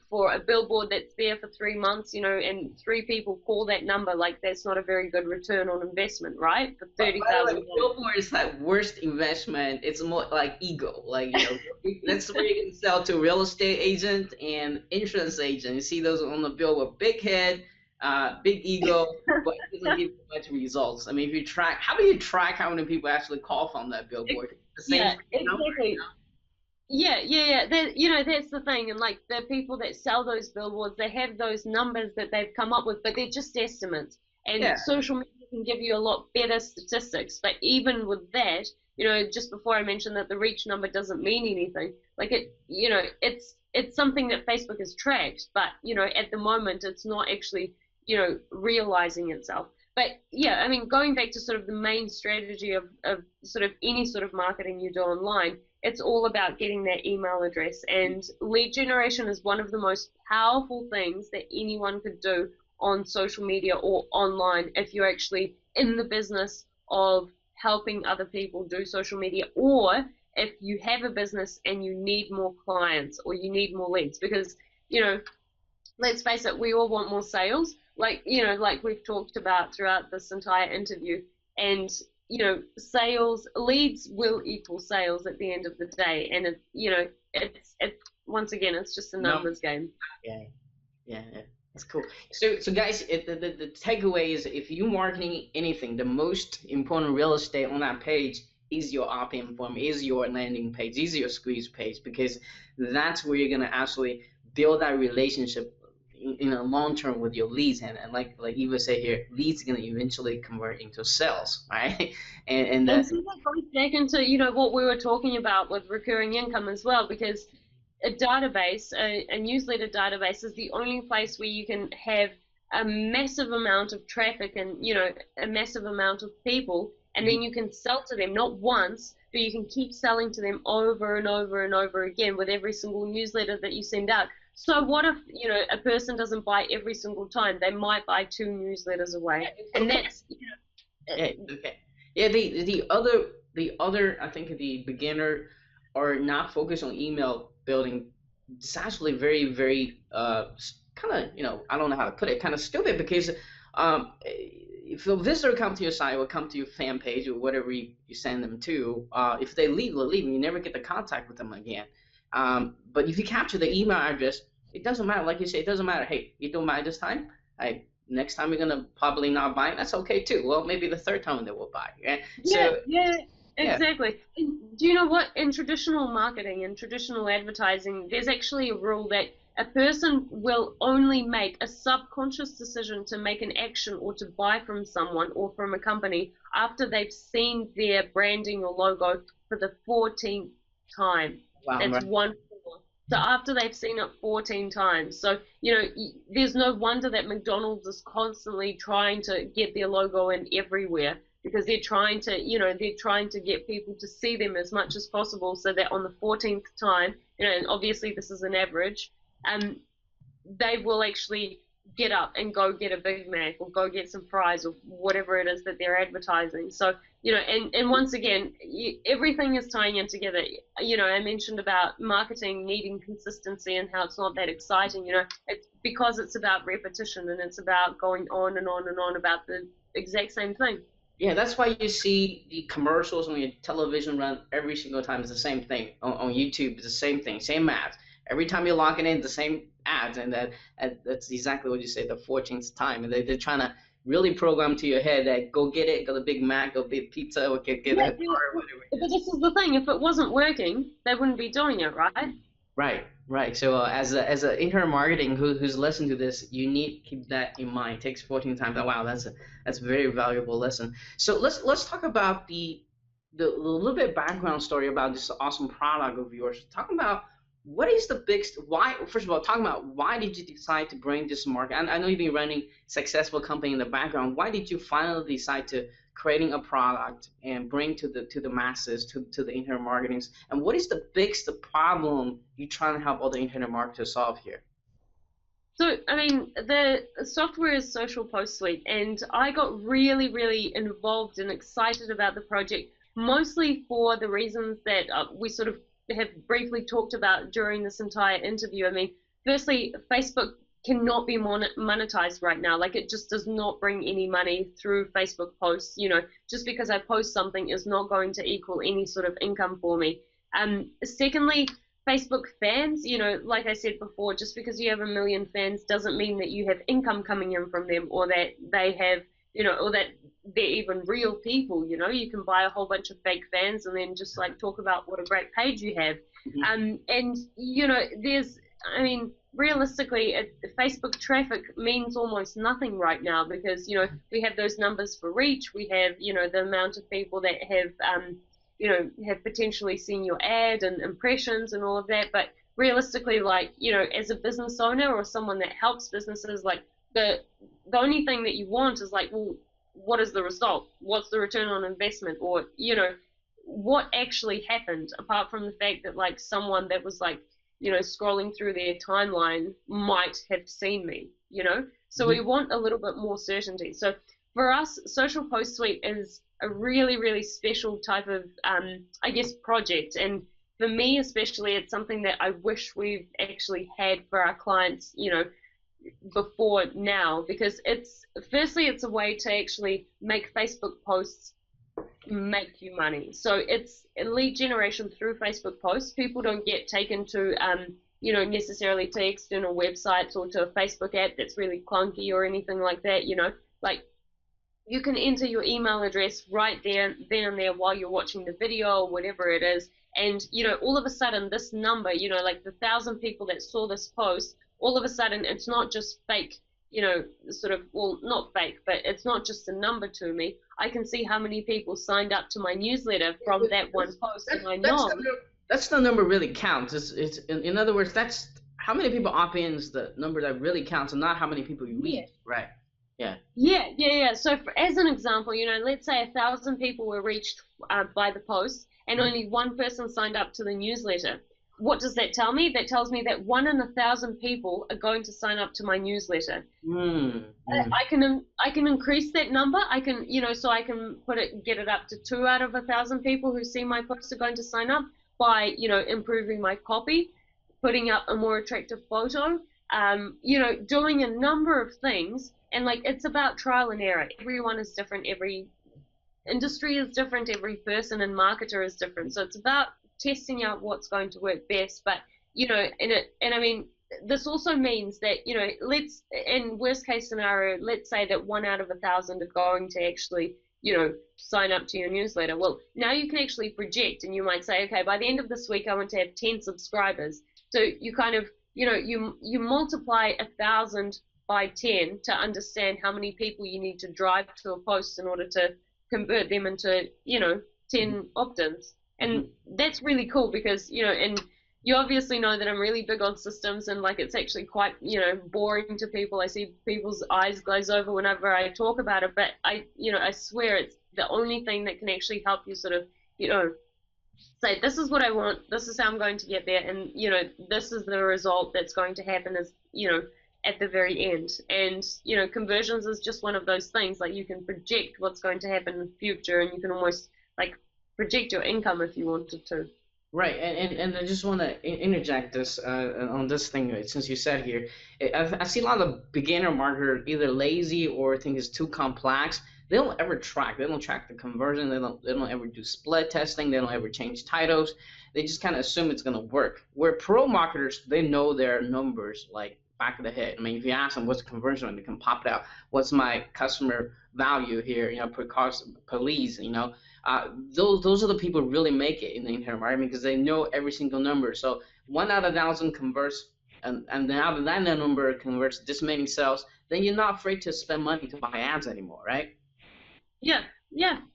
for a billboard that's there for 3 months, and 3 people call that number, like, that's not a very good return on investment, right? For $30,000. Billboard is like worst investment. It's more like ego. Like, that's where you can sell to real estate agent and insurance agent. You see those on the billboard, big head, big ego, but it doesn't give you much results. I mean, if you track, how do you track how many people actually call from that billboard? The same exactly. Yeah. That's the thing. And like, the people that sell those billboards, they have those numbers that they've come up with, but they're just estimates. And social media can give you a lot better statistics. But even with that, just before I mentioned that the reach number doesn't mean anything, like it's something that Facebook has tracked, but at the moment it's not actually realizing itself. But yeah, I mean, going back to sort of the main strategy of sort of any sort of marketing you do online, it's all about getting that email address, and lead generation is one of the most powerful things that anyone could do on social media or online if you're actually in the business of helping other people do social media, or if you have a business and you need more clients or you need more leads, because let's face it, we all want more sales, like we've talked about throughout this entire interview. And sales, leads will equal sales at the end of the day, and it's once again, it's just a numbers game. Yeah, that's cool. So guys, the takeaway is, if you're marketing anything, the most important real estate on that page is your opt-in form, is your landing page, is your squeeze page, because that's where you're gonna actually build that relationship in a long term with your leads, and like Eva said here, leads are gonna eventually convert into sales, right? And so that goes back into what we were talking about with recurring income as well, because a database, a newsletter database, is the only place where you can have a massive amount of traffic and a massive amount of people and then you can sell to them not once, but you can keep selling to them over and over and over again with every single newsletter that you send out. So what if, you know, a person doesn't buy every single time? They might buy 2 newsletters away, and that's, you know. Okay. Yeah, the other I think the beginner are not focused on email building. It's actually very, very kind of, you know, I don't know how to put it, kind of stupid, because if a visitor comes to your site or come to your fan page or whatever you send them to, if they leave, they'll leave, and you never get the contact with them again. But if you capture the email address, it doesn't matter. Like you say, it doesn't matter. Hey, you don't buy this time. Next time you're gonna probably not buy. That's okay too. Well, maybe the third time they will buy. Right? Yeah, exactly. And do you know what? In traditional marketing and traditional advertising, there's actually a rule that a person will only make a subconscious decision to make an action or to buy from someone or from a company after they've seen their branding or logo for the 14th time. Wow, That's right. 1/4. So after they've seen it 14 times. So, you know, there's no wonder that McDonald's is constantly trying to get their logo in everywhere, because they're trying to, you know, they're trying to get people to see them as much as possible, so that on the 14th time, you know, and obviously this is an average, they will actually get up and go get a Big Mac or go get some fries or whatever it is that they're advertising. So, you know, and once again, everything is tying in together. You know, I mentioned about marketing needing consistency and how it's not that exciting. You know, it's because it's about repetition and it's about going on and on and on about the exact same thing. Yeah, that's why you see the commercials on your television run every single time. It's the same thing. On YouTube, it's the same thing, same ads. Every time you're logging in, the same ads, and that's exactly what you say, the 14th time. And they're trying to really program to your head that go get it, go the Big Mac, go get pizza, or get a car, whatever. But this is the thing: if it wasn't working, they wouldn't be doing it, right? Right. So as a internet marketing who's listening to this, you need to keep that in mind. It takes 14 times. Oh, wow, that's a very valuable lesson. So let's talk about the little bit background story about this awesome product of yours. Talk about what is the biggest why. First of all, talking about why did you decide to bring this market? I know you've been running successful company in the background. Why did you finally decide to creating a product and bring to the masses, to the internet marketing? And what is the biggest problem you're trying to help other internet marketers solve here? So, I mean, the software is Social Post Suite, and I got really, really involved and excited about the project, mostly for the reasons that we sort of have briefly talked about during this entire interview. I mean, firstly, Facebook cannot be monetized right now. Like, it just does not bring any money through Facebook posts. You know, just because I post something is not going to equal any sort of income for me. Secondly, Facebook fans, you know, like I said before, just because you have 1 million fans doesn't mean that you have income coming in from them, or that they have, you know, or that they're even real people. You know, you can buy a whole bunch of fake fans and then just like talk about what a great page you have. And you know, I mean, realistically, Facebook traffic means almost nothing right now, because, you know, we have those numbers for reach, we have, you know, the amount of people that have, you know, have potentially seen your ad and impressions and all of that. But realistically, like, you know, as a business owner or someone that helps businesses, like, the only thing that you want is like, well, what is the result? What's the return on investment? Or, you know, what actually happened, apart from the fact that like someone that was like, you know, scrolling through their timeline might have seen me, you know? So we want a little bit more certainty. So for us, Social Post Suite is a really, really special type of, I guess, project. And for me especially, it's something that I wish we've actually had for our clients, you know, before now, because firstly, it's a way to actually make Facebook posts make you money. So it's a lead generation through Facebook posts. People don't get taken to, you know, necessarily to external websites or to a Facebook app that's really clunky or anything like that. You know, like, you can enter your email address right there and there while you're watching the video or whatever it is. And, you know, all of a sudden this number, you know, like the 1,000 people that saw this post, all of a sudden it's not just fake, you know, sort of, well, not fake, but it's not just a number to me. I can see how many people signed up to my newsletter from that one post, and I know. That's the number really counts. It's in other words, that's how many people opt in is the number that really counts, and not how many people you reach, right? Yeah. So as an example, let's say 1,000 people were reached by the post and only one person signed up to the newsletter. What does that tell me? That tells me that 1 in 1,000 people are going to sign up to my newsletter. I can increase that number. I can, so I can get it up to 2 out of 1,000 people who see my post are going to sign up by, improving my copy, putting up a more attractive photo, doing a number of things. And it's about trial and error. Everyone is different. Every industry is different. Every person and marketer is different. So it's about testing out what's going to work best. But I mean, this also means that let's, in worst case scenario, let's say that 1 out of 1,000 are going to actually sign up to your newsletter. Well, now you can actually project, and you might say, okay, by the end of this week, I want to have 10 subscribers. So you kind of you multiply 1,000 by 10 to understand how many people you need to drive to a post in order to convert them into 10 opt-ins. And that's really cool because and you obviously know that I'm really big on systems, and it's actually quite boring to people. I see people's eyes glaze over whenever I talk about it, but I swear it's the only thing that can actually help you sort of say, this is what I want, this is how I'm going to get there, and this is the result that's going to happen is at the very end. And conversions is just one of those things. You can project what's going to happen in the future, and you can almost project your income if you wanted to. Right, and I just want to interject this on this thing since you said here. I see a lot of beginner marketers either lazy or think it's too complex. They don't ever track. They don't track the conversion. They don't ever do split testing. They don't ever change titles. They just kind of assume it's gonna work. Where pro marketers, they know their numbers back of the head. I mean, if you ask them what's the conversion, they can pop it out. What's my customer value here? Per cost per leads. Those are the people who really make it in the internet marketing because they know every single number. So 1 out of 1,000 converts, and then out of that number converts this many sales. Then you're not afraid to spend money to buy ads anymore, right? Yeah,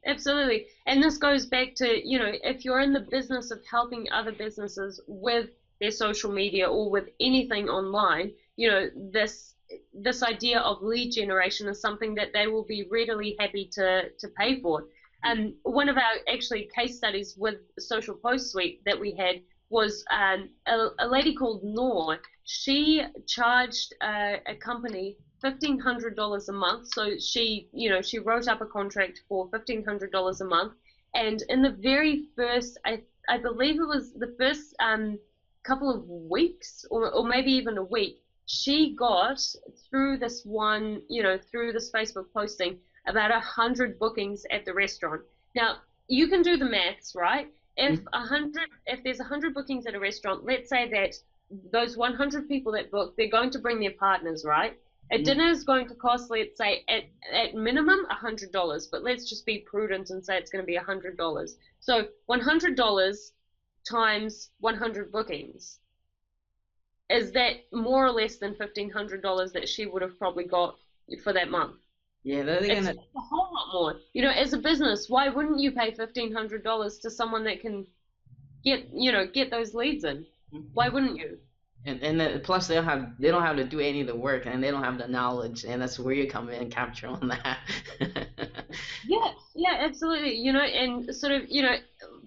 absolutely. And this goes back to if you're in the business of helping other businesses with their social media or with anything online, this idea of lead generation is something that they will be readily happy to pay for. And one of our actually case studies with Social Post Suite that we had was a lady called Nor. She charged a company $1,500 a month. So she wrote up a contract for $1,500 a month. And in the very first, I believe it was the first couple of weeks or maybe even a week, she got through this Facebook posting about 100 bookings at the restaurant. Now you can do the maths, right? If there's 100 bookings at a restaurant, let's say that those 100 people that book, they're going to bring their partners, right? A dinner is going to cost, let's say, at minimum $100, but let's just be prudent and say it's going to be $100. So $100 times 100 bookings, is that more or less than $1,500 that she would have probably got for that month? Yeah, it's a whole lot more. As a business, why wouldn't you pay $1,500 to someone that can get those leads in? Why wouldn't you? And plus they don't have to do any of the work, and they don't have the knowledge, and that's where you come in and capture on that. Yeah, absolutely. And sort of,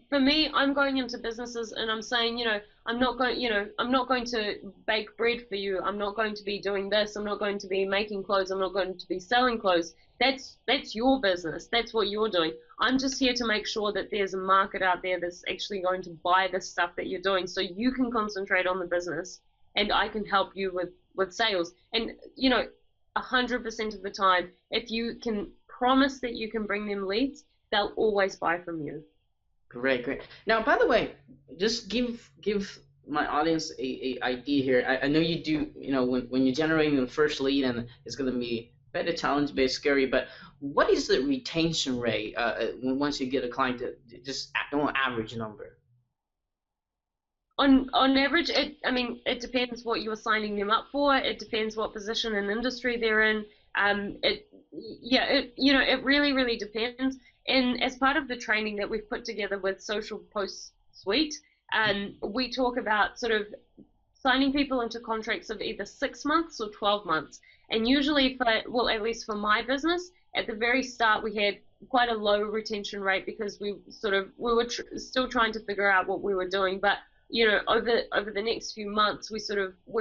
for me, I'm going into businesses and I'm saying, I'm not going to bake bread for you. I'm not going to be doing this. I'm not going to be making clothes. I'm not going to be selling clothes. That's your business. That's what you're doing. I'm just here to make sure that there's a market out there that's actually going to buy the stuff that you're doing, so you can concentrate on the business and I can help you with sales. And 100% of the time, if you can promise that you can bring them leads, they'll always buy from you. Great. Now, by the way, just give my audience a idea here. I know you do, when you're generating the first lead, and it's going to be a bit of challenge, a bit scary, but what is the retention rate once you get a client, just an average number? On average, it depends what you're signing them up for. It depends what position and industry they're in. It really, really depends. And as part of the training that we've put together with Social Post Suite, we talk about sort of signing people into contracts of either 6 months or 12 months. And usually well, at least for my business, at the very start we had quite a low retention rate because we were still trying to figure out what we were doing. But over the next few months, we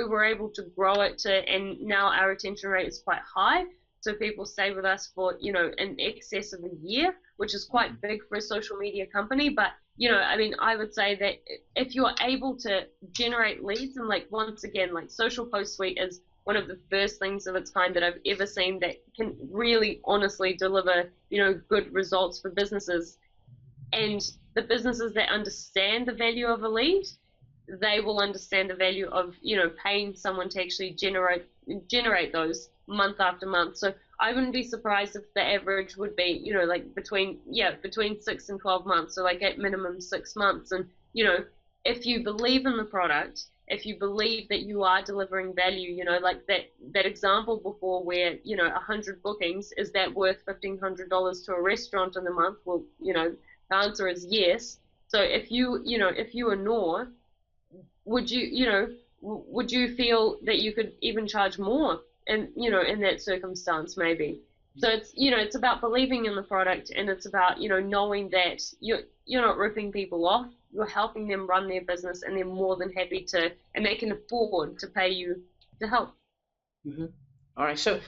were able to grow it and now our retention rate is quite high. So people stay with us for, in excess of a year, which is quite big for a social media company. But, I would say that if you're able to generate leads, and once again, Social Post Suite is one of the first things of its kind that I've ever seen that can really honestly deliver, good results for businesses. And the businesses that understand the value of a lead, they will understand the value of, paying someone to actually generate those month after month. So I wouldn't be surprised if the average would be, between 6 and 12 months. So at minimum 6 months. And, if you believe in the product, if you believe that you are delivering value, that example before where, 100 bookings, is that worth $1,500 to a restaurant in a month? Well, the answer is yes. So if you are Noor, would you feel that you could even charge more in that circumstance maybe? So it's about believing in the product, and it's about knowing that you're not ripping people off. You're helping them run their business, and they're more than happy to, and they can afford to pay you to help. Mm-hmm. All right, so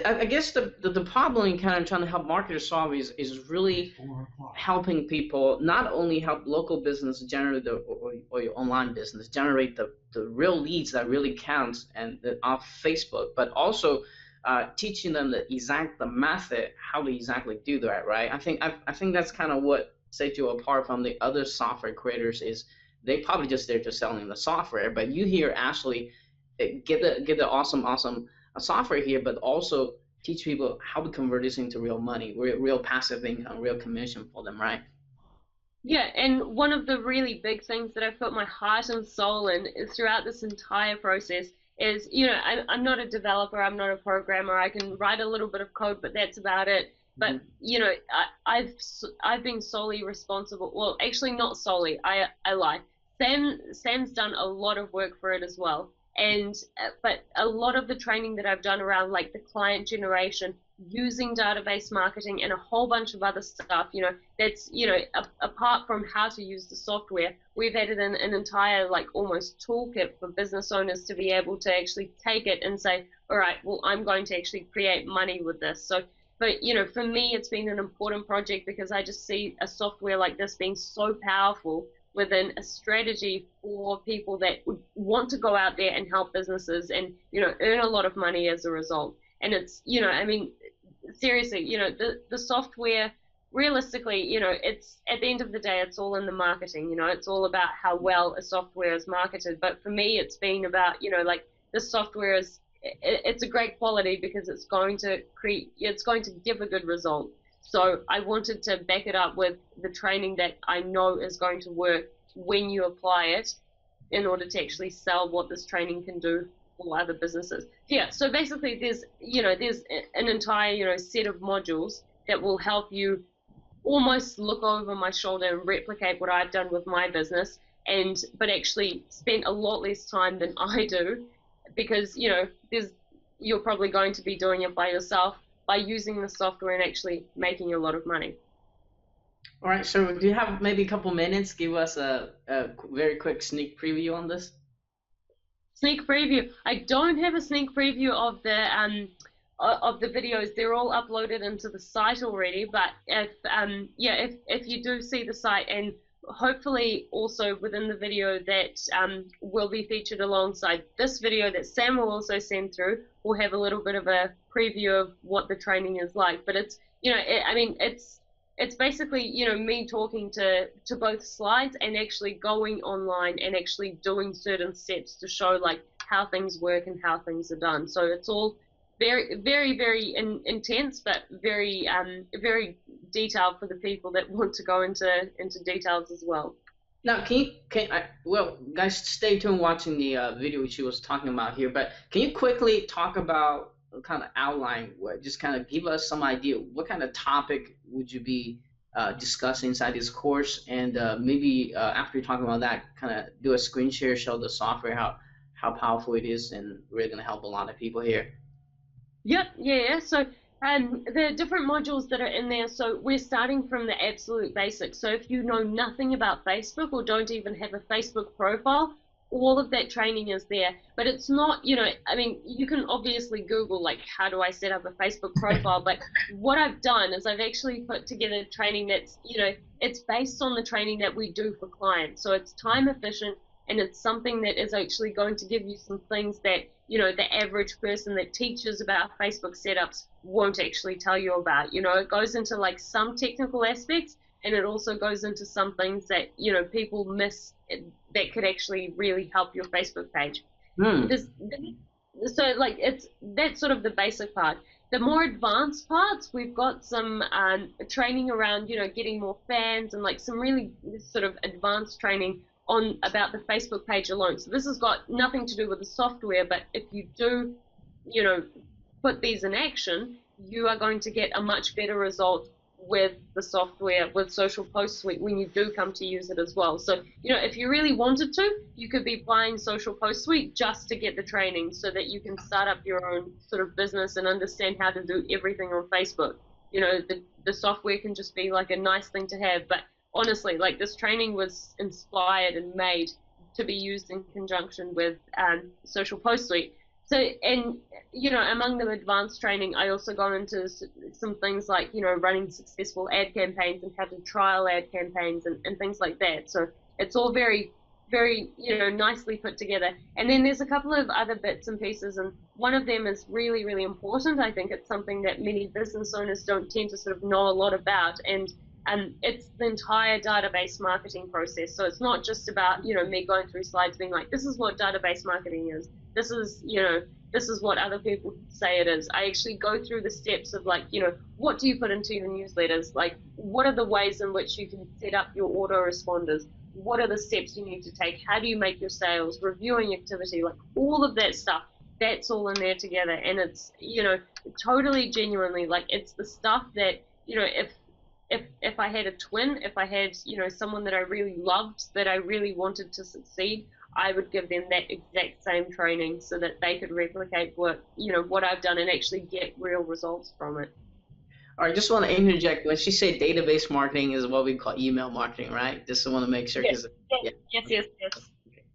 I guess the problem in kind of trying to help marketers solve is really helping people not only help local business generate or your online business generate the real leads that really counts and off Facebook, but also teaching them the method how to exactly do that, right? I think that's kind of what sets you apart from the other software creators. Is they probably just there to selling the software, but you here actually get the awesome software here, but also teach people how to convert this into real money, real passive income, real commission for them, right? Yeah, and one of the really big things that I've put my heart and soul in is throughout this entire process is, I'm not a developer, I'm not a programmer, I can write a little bit of code, but that's about it. But, I've been solely responsible, well, actually not solely, I lie. Sam's done a lot of work for it as well. And but a lot of the training that I've done around the client generation, using database marketing and a whole bunch of other stuff, that's apart from how to use the software, we've added in an entire almost toolkit for business owners to be able to actually take it and say, all right, well, I'm going to actually create money with this. So but for me, it's been an important project because I just see a software like this being so powerful within a strategy for people that would want to go out there and help businesses and, earn a lot of money as a result. And it's, seriously, the software, realistically, it's at the end of the day, it's all in the marketing, it's all about how well a software is marketed. But for me, it's been about, this software it's a great quality because it's going to give a good result. So I wanted to back it up with the training that I know is going to work when you apply it in order to actually sell what this training can do for other businesses. Yeah, so basically there's an entire, set of modules that will help you almost look over my shoulder and replicate what I've done with my business, but actually spend a lot less time than I do because, you're probably going to be doing it by yourself, by using the software and actually making a lot of money. All right, so do you have maybe a couple minutes? Give us a very quick sneak preview on this. Sneak preview. I don't have a sneak preview of the videos. They're all uploaded into the site already. But if you do see the site, and hopefully also within the video that will be featured alongside this video that Sam will also send through, we'll have a little bit of a preview of what the training is like. But it's it's basically me talking to both slides and actually going online and actually doing certain steps to show how things work and how things are done. So it's all very, very, very intense, but very very detailed for the people that want to go into details as well. Now, well, guys, stay tuned watching the video she was talking about here. But can you quickly talk about kind of outline, just kind of give us some idea what kind of topic would you be discussing inside this course, and maybe after you're talking about that, kind of do a screen share, show the software how powerful it is, and really going to help a lot of people here. Yep, yeah. So the different modules that are in there, so we're starting from the absolute basics. So if you know nothing about Facebook or don't even have a Facebook profile, all of that training is there. But it's not, I mean, you can obviously Google, like, how do I set up a Facebook profile? But what I've done is I've actually put together training that's, it's based on the training that we do for clients. So it's time efficient, and it's something that is actually going to give you some things that the average person that teaches about Facebook setups won't actually tell you about. It goes into like some technical aspects, and it also goes into some things that people miss that could actually really help your Facebook page. Hmm. So like that's sort of the basic part. The more advanced parts, we've got some training around getting more fans, and like some really sort of advanced training on about the Facebook page alone. So this has got nothing to do with the software, but if you do, put these in action, you are going to get a much better result with the software, with Social Post Suite, when you do come to use it as well. So, if you really wanted to, you could be buying Social Post Suite just to get the training so that you can start up your own sort of business and understand how to do everything on Facebook. The software can just be like a nice thing to have, but honestly, like, this training was inspired and made to be used in conjunction with Social Post Suite. So, and among the advanced training, I also got into some things like running successful ad campaigns and how to trial ad campaigns and things like that. So it's all very, very nicely put together. And then there's a couple of other bits and pieces, and one of them is really, really important. I think it's something that many business owners don't tend to sort of know a lot about, and it's the entire database marketing process. So it's not just about me going through slides being like, this is what database marketing is. This is what other people say it is. I actually go through the steps of like, what do you put into your newsletters? Like, what are the ways in which you can set up your autoresponders? What are the steps you need to take? How do you make your sales? Reviewing activity, like all of that stuff. That's all in there together, and it's totally genuinely like it's the stuff that if I had a twin, if I had someone that I really loved, that I really wanted to succeed, I would give them that exact same training so that they could replicate what I've done and actually get real results from it. All right, just want to interject. When she said database marketing is what we call email marketing, right? Just want to make sure. Yes, yes.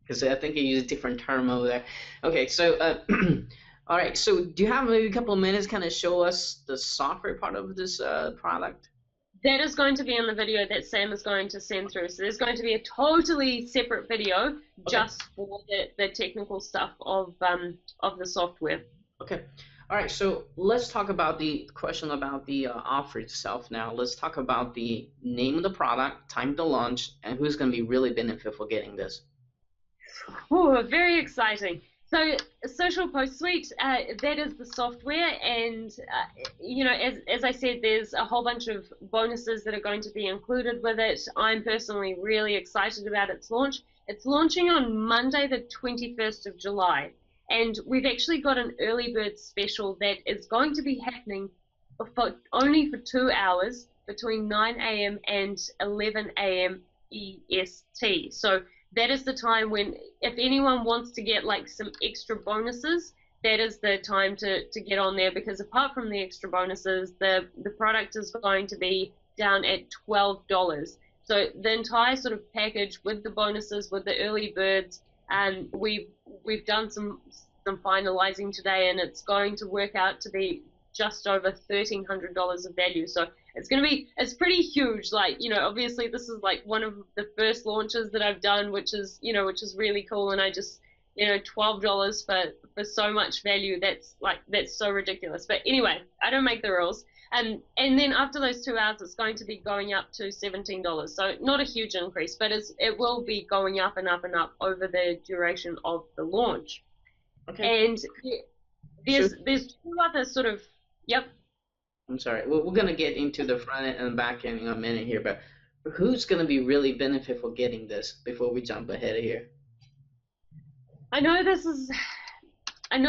Because I think you use a different term over there. Okay, so all right. So do you have maybe a couple of minutes, kind of show us the software part of this product? That is going to be in the video that Sam is going to send through. So there's going to be a totally separate video just for the technical stuff of the software. Okay. All right. So let's talk about the question about the offer itself now. Let's talk about the name of the product, time to launch, and who's going to be really benefited for getting this. Oh, very exciting. So Social Post Suite, that is the software, and as I said, there's a whole bunch of bonuses that are going to be included with it. I'm personally really excited about its launch. It's launching on Monday, the 21st of July, and we've actually got an early bird special that is going to be happening only for 2 hours between 9 a.m. and 11 a.m. EST. So that is the time when, if anyone wants to get like some extra bonuses, that is the time to get on there, because apart from the extra bonuses, the product is going to be down at $12. So the entire sort of package with the bonuses, with the early birds, and we've done some finalizing today, and it's going to work out to be just over $1,300 of value. So it's pretty huge. Like, obviously this is like one of the first launches that I've done, which is really cool. And I just, $12 for so much value, that's so ridiculous. But anyway, I don't make the rules. And then after those 2 hours, it's going to be going up to $17. So not a huge increase, but it will be going up and up and up over the duration of the launch. Okay. And there's two other sort of, yep. I'm sorry. We're going to get into the front end and back end in a minute here, but who's going to be really benefit for getting this before we jump ahead of here? I know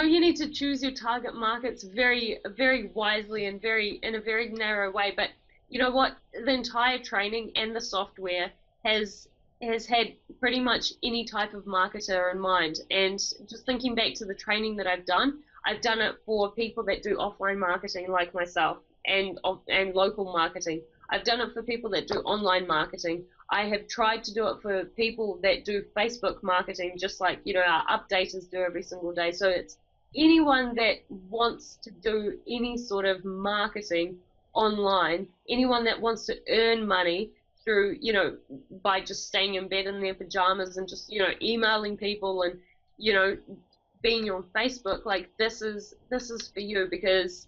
you need to choose your target markets very, very wisely and in a very narrow way, but you know what? The entire training and the software has had pretty much any type of marketer in mind. And just thinking back to the training that I've done, I've done it for people that do offline marketing like myself and local marketing. I've done it for people that do online marketing. I have tried to do it for people that do Facebook marketing, just like, our updaters do every single day. So it's anyone that wants to do any sort of marketing online, anyone that wants to earn money through, by just staying in bed in their pajamas and just, emailing people and, being on Facebook, like this is for you because,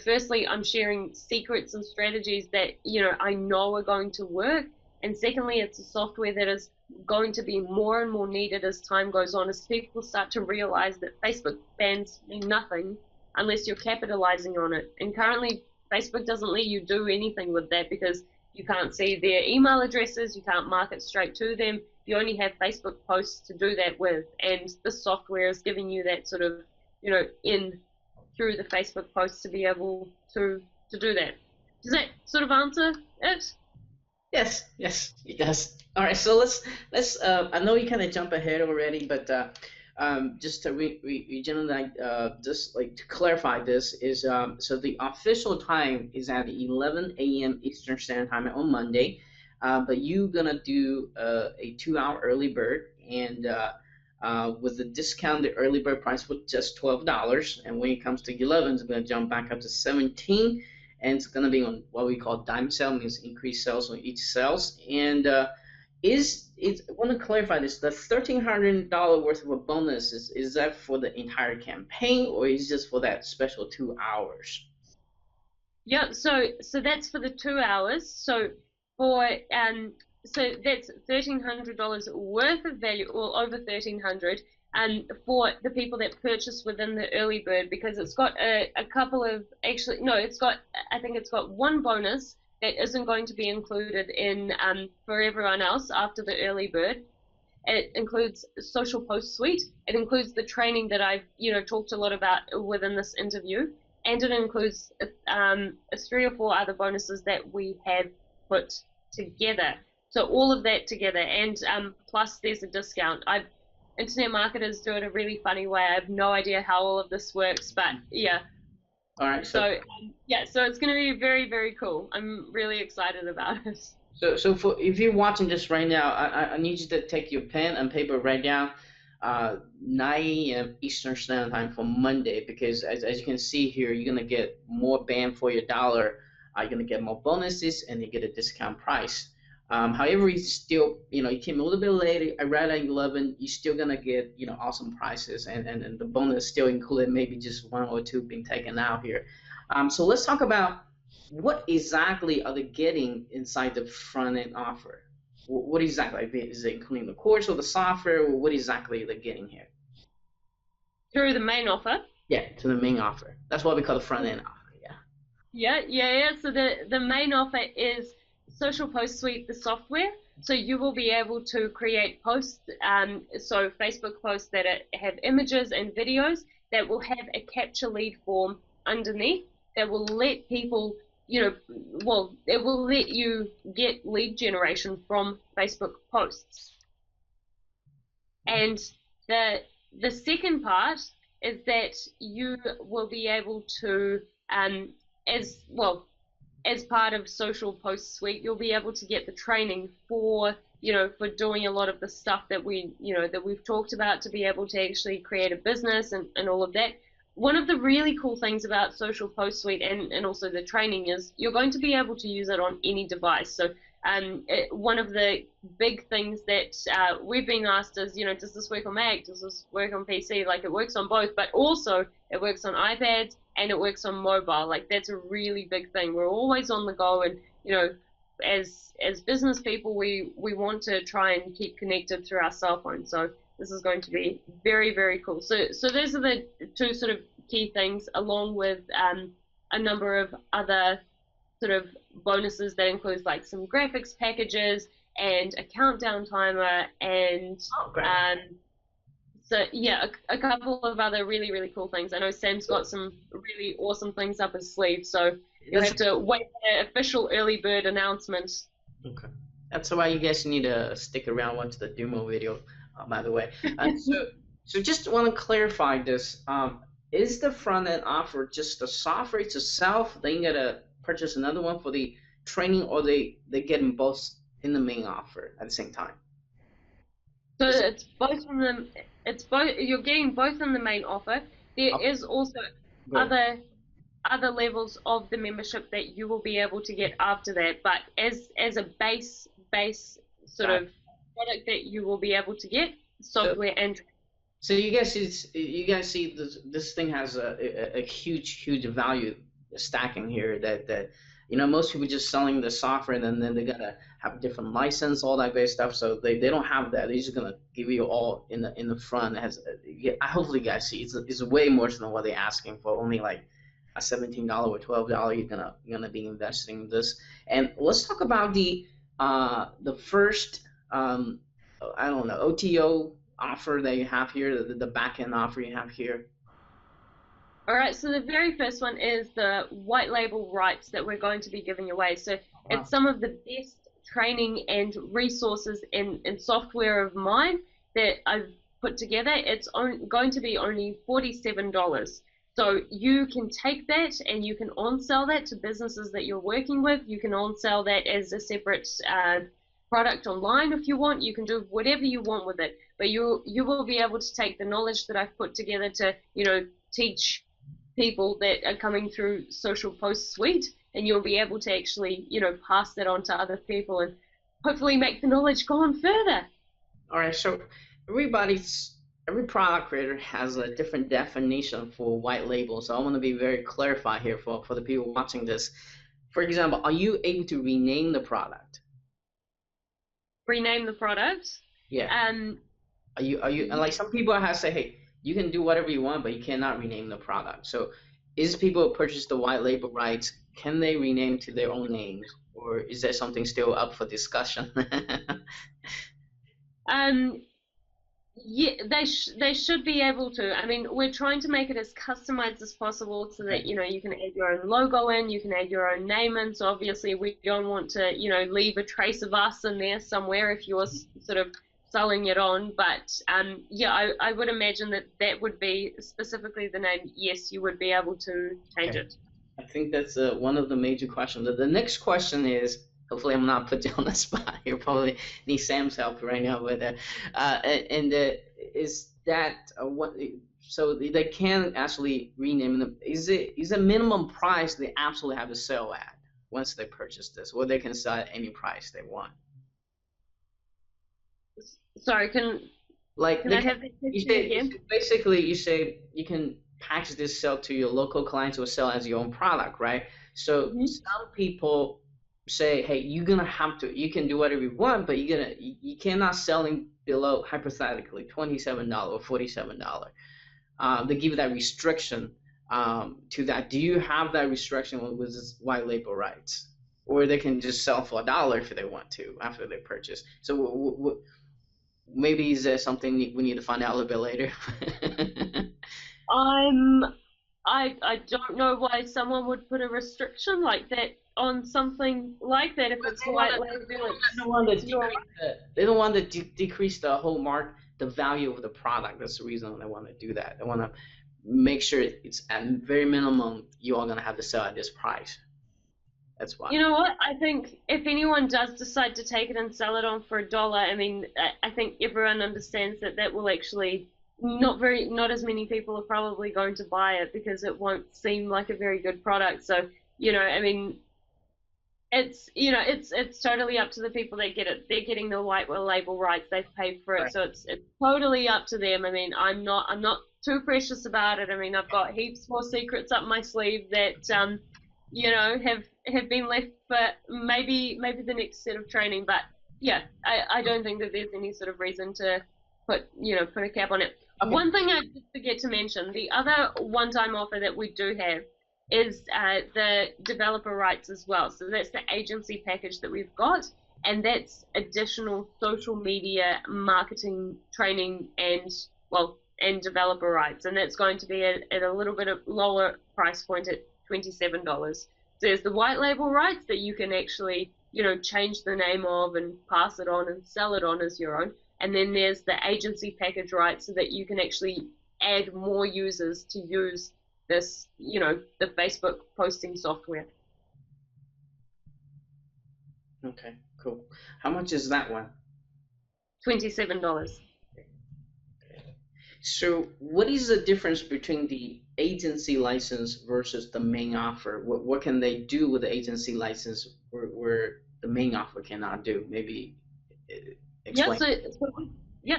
firstly, I'm sharing secrets and strategies that, I know are going to work. And secondly, it's a software that is going to be more and more needed as time goes on, as people start to realize that Facebook bans mean nothing unless you're capitalizing on it. And currently, Facebook doesn't let you do anything with that because you can't see their email addresses, you can't market straight to them. You only have Facebook posts to do that with, and this software is giving you that sort of, in through the Facebook posts to be able to do that. Does that sort of answer it? Yes, it does. All right, so let's. I know you kind of jump ahead already, but just to generally just like to clarify this is so the official time is at 11 a.m. Eastern Standard Time on Monday. But you're gonna do a 2-hour early bird, and with the discount, the early bird price was just $12, and when it comes to 11, it's gonna jump back up to 17, and it's gonna be on what we call dime sale, means increased sales on each sales. And I want to clarify this: the $1,300 worth of a bonus is that for the entire campaign, or is just for that special 2 hours? Yeah, so that's for the 2 hours. So that's $1,300 worth of value, or over $1,300, for the people that purchase within the early bird, because it's got a couple of, actually no, I think it's got one bonus that isn't going to be included in for everyone else after the early bird. It includes Social Post Suite. It includes the training that I've talked a lot about within this interview, and it includes 3 or 4 other bonuses that we have put together. So all of that together, and plus there's a discount. Internet marketers do it a really funny way. I have no idea how all of this works, but yeah. All right. So so it's going to be very, very cool. I'm really excited about it. So if you're watching this right now, I need you to take your pen and paper, write down 9 a.m. Eastern Standard Time for Monday, because as you can see here, you're going to get more bang for your dollar. You're going to get more bonuses, and you get a discount price. However, you still, you came a little bit late, right at 11, you're still going to get, awesome prices, and the bonus still included maybe just 1 or 2 being taken out here. So let's talk about what exactly are they getting inside the front-end offer. What exactly? Is it including the course or the software, or what exactly are they getting here? Through the main offer? Yeah, to the main offer. That's what we call the front-end offer, yeah. Yeah. So the main offer is Social Post Suite, the software. So you will be able to create posts, so Facebook posts that have images and videos that will have a capture lead form underneath that will let people, it will let you get lead generation from Facebook posts. And the second part is that you will be able to, as part of Social Post Suite, you'll be able to get the training for doing a lot of the stuff that we've talked about, to be able to actually create a business and all of that. One of the really cool things about Social Post Suite and also the training is you're going to be able to use it on any device. So one of the big things that we've been asked is, does this work on Mac? Does this work on PC? Like, it works on both, but also it works on iPads and it works on mobile. Like, that's a really big thing. We're always on the go, and as business people, we want to try and keep connected through our cell phone. So this is going to be very, very cool. So those are the 2 sort of key things, along with a number of other sort of bonuses that includes like some graphics packages and a countdown timer, and so yeah, a couple of other really, really cool things. I know Sam's got some really awesome things up his sleeve, so you'll have to wait for the official early bird announcement. Okay, that's why you guys need to stick around, watch the demo video, by the way. So just want to clarify this. is the front end offer just the software itself? Then you gotta purchase another one for the training, or they get them both in the main offer at the same time? So Is it it's both in the it's both you're getting both in the main offer. There okay? is also Good. other levels of the membership that you will be able to get after that, but as a base sort Got of product that you will be able to get So software and so you guys see this thing has a huge value stacking here that most people just selling the software, and then they gotta have different license, all that great stuff. So they don't have that. They're just gonna give you all in the front. It has I hopefully you guys see it's way more than what they're asking for. Only like a $17 or $12 you're gonna be investing in this. And let's talk about the first I don't know, OTO offer that you have here, the back end offer you have here. all right, so the very first one is the white label rights that we're going to be giving away. So Wow. it's some of the best training and resources and software of mine that I've put together. It's going to be only $47. So you can take that and you can on-sell that to businesses that you're working with. You can on-sell that as a separate product online if you want. You can do whatever you want with it. But you will be able to take the knowledge that I've put together to, teach people that are coming through Social Post Suite, and you'll be able to actually, pass that on to other people and hopefully make the knowledge go on further. All right, so every product creator has a different definition for white label. So I want to be very clarified here for the people watching this. For example, are you able to rename the product? Rename the product. Yeah. Are you and like some people have say, hey, you can do whatever you want, but you cannot rename the product. So is people who purchase the white label rights, can they rename to their own names, or is there something still up for discussion? Yeah, they should be able to. I mean, we're trying to make it as customized as possible so that, Okay. you can add your own logo in, you can add your own name in. So obviously we don't want to, leave a trace of us in there somewhere if you're sort of selling it on. But yeah, I would imagine that would be specifically the name. Yes, you would be able to change Okay. it. I think that's one of the major questions. The next question is, hopefully I'm not put you on the spot. You probably need Sam's help right now with that. Is that what? So they can actually rename them. Is a minimum price they absolutely have to sell at once they purchase this, or they can sell at any price they want? Sorry, can Like I have that question again? basically you say you can package this, sell to your local clients, or sell as your own product, right? So Mhm. some people say, hey, you can do whatever you want, but you cannot selling below, hypothetically, $27 or $47. They give you that restriction to that. Do you have that restriction with this white label rights, or they can just sell for $1 if they want to after they purchase? So maybe is there something we need to find out a little bit later? I'm I don't know why someone would put a restriction like that on something like that if it's white label. They don't want to they don't want to decrease the whole the value of the product. That's the reason they want to do that. They want to make sure it's at very minimum you are going to have to sell at this price. That's why. You know what? I think if anyone does decide to take it and sell it on for $1, I mean, I think everyone understands that will actually not as many people are probably going to buy it because it won't seem like a very good product. So, I mean, it's totally up to the people that get it. They're getting the white label rights. They've paid for it, Right. so it's totally up to them. I mean, I'm not too precious about it. I mean, I've got heaps more secrets up my sleeve that have been left for maybe the next set of training. But yeah, I don't think that there's any sort of reason to put a cap on it. Okay. One thing I did forget to mention, the other one-time offer that we do have is the developer rights as well. So that's the agency package that we've got, and that's additional social media marketing training and developer rights, and that's going to be at a little bit of lower price point at $27. So there's the white label rights that you can actually change the name of and pass it on and sell it on as your own, and then there's the agency package rights so that you can actually add more users to use this, the Facebook posting software. Okay, cool. How much is that one? $27. So what is the difference between the agency license versus the main offer? What can they do with the agency license where the main offer cannot do? Maybe explain.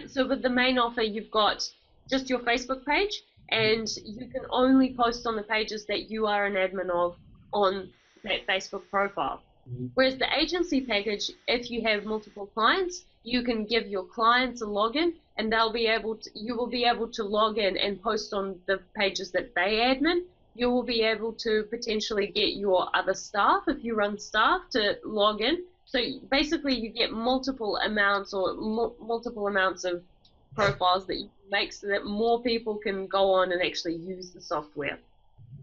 So with the main offer, you've got just your Facebook page, and you can only post on the pages that you are an admin of on that Facebook profile. Whereas the agency package, if you have multiple clients, you can give your clients a login, and you will be able to log in and post on the pages that they admin. You will be able to potentially get your other staff, if you run staff, to log in. So basically, you get multiple amounts of profiles that you make, so that more people can go on and actually use the software.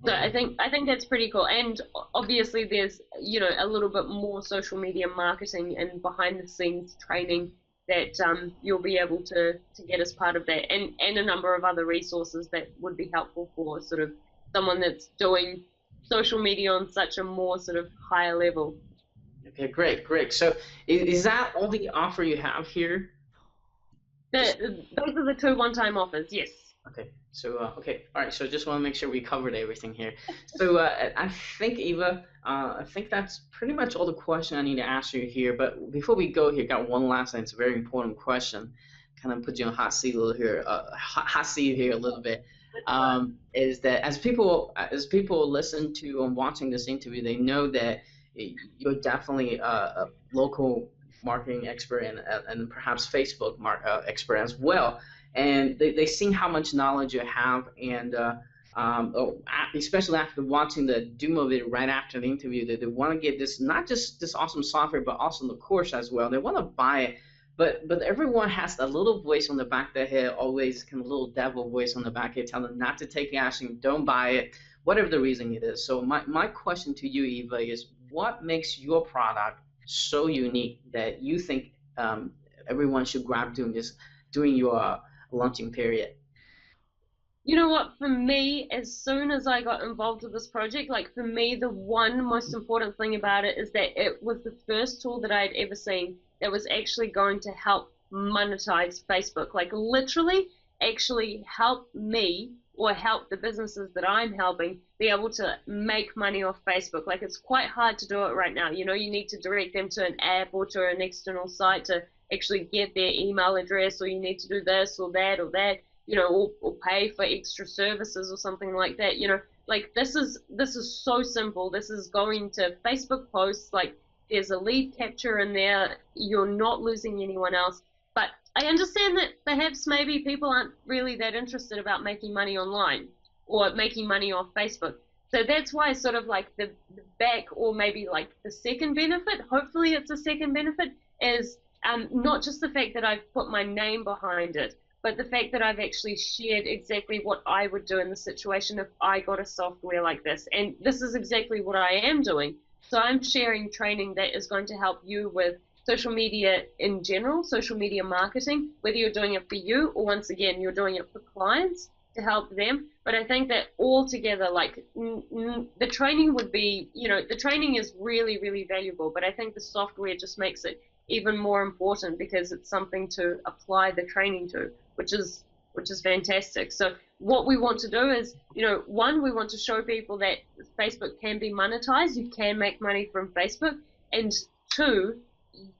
So I think that's pretty cool. And obviously, there's a little bit more social media marketing and behind the scenes training that you'll be able to get as part of that, and a number of other resources that would be helpful for sort of someone that's doing social media on such a more sort of higher level. Okay, great. So is that all the offer you have here? Those are the 2 one-time offers, yes. Okay, so all right. So just want to make sure we covered everything here. So I think, Eva, I think that's pretty much all the question I need to ask you here. But before we go here, got one last thing. It's a very important question. Kind of put you on hot seat a little here, a little bit. Is that as people listen to and watching this interview, they know that you're definitely a local marketing expert and perhaps Facebook expert as well. And they've seen how much knowledge you have, and especially after watching the demo video right after the interview, they want to get this, not just this awesome software, but also the course as well. They want to buy it, but everyone has a little voice on the back of their head, always kind of little devil voice on the back of their head, telling them not to take action, don't buy it, whatever the reason it is. So my question to you, Eva, is what makes your product so unique that you think everyone should grab during your launching period? You know what, for me, as soon as I got involved with this project, like for me, the one most important thing about it is that it was the first tool that I had ever seen that was actually going to help monetize Facebook, like literally actually help me or help the businesses that I'm helping be able to make money off Facebook. Like it's quite hard to do it right now. You need to direct them to an app or to an external site to actually get their email address, or you need to do this or that, or pay for extra services or something like that. Like this is so simple. This is going to Facebook posts, like there's a lead capture in there. You're not losing anyone else. But I understand that perhaps maybe people aren't really that interested about making money online or making money off Facebook. So that's why sort of like the back, or maybe like the second benefit, hopefully it's a second benefit, is not just the fact that I've put my name behind it, but the fact that I've actually shared exactly what I would do in the situation if I got a software like this. And this is exactly what I am doing. So I'm sharing training that is going to help you with social media in general, social media marketing, whether you're doing it for you or, once again, you're doing it for clients to help them. But I think that all together, like the training would be, the training is really, really valuable, but I think the software just makes it even more important because it's something to apply the training to, which is fantastic. So what we want to do is, one, we want to show people that Facebook can be monetized, you can make money from Facebook, and two,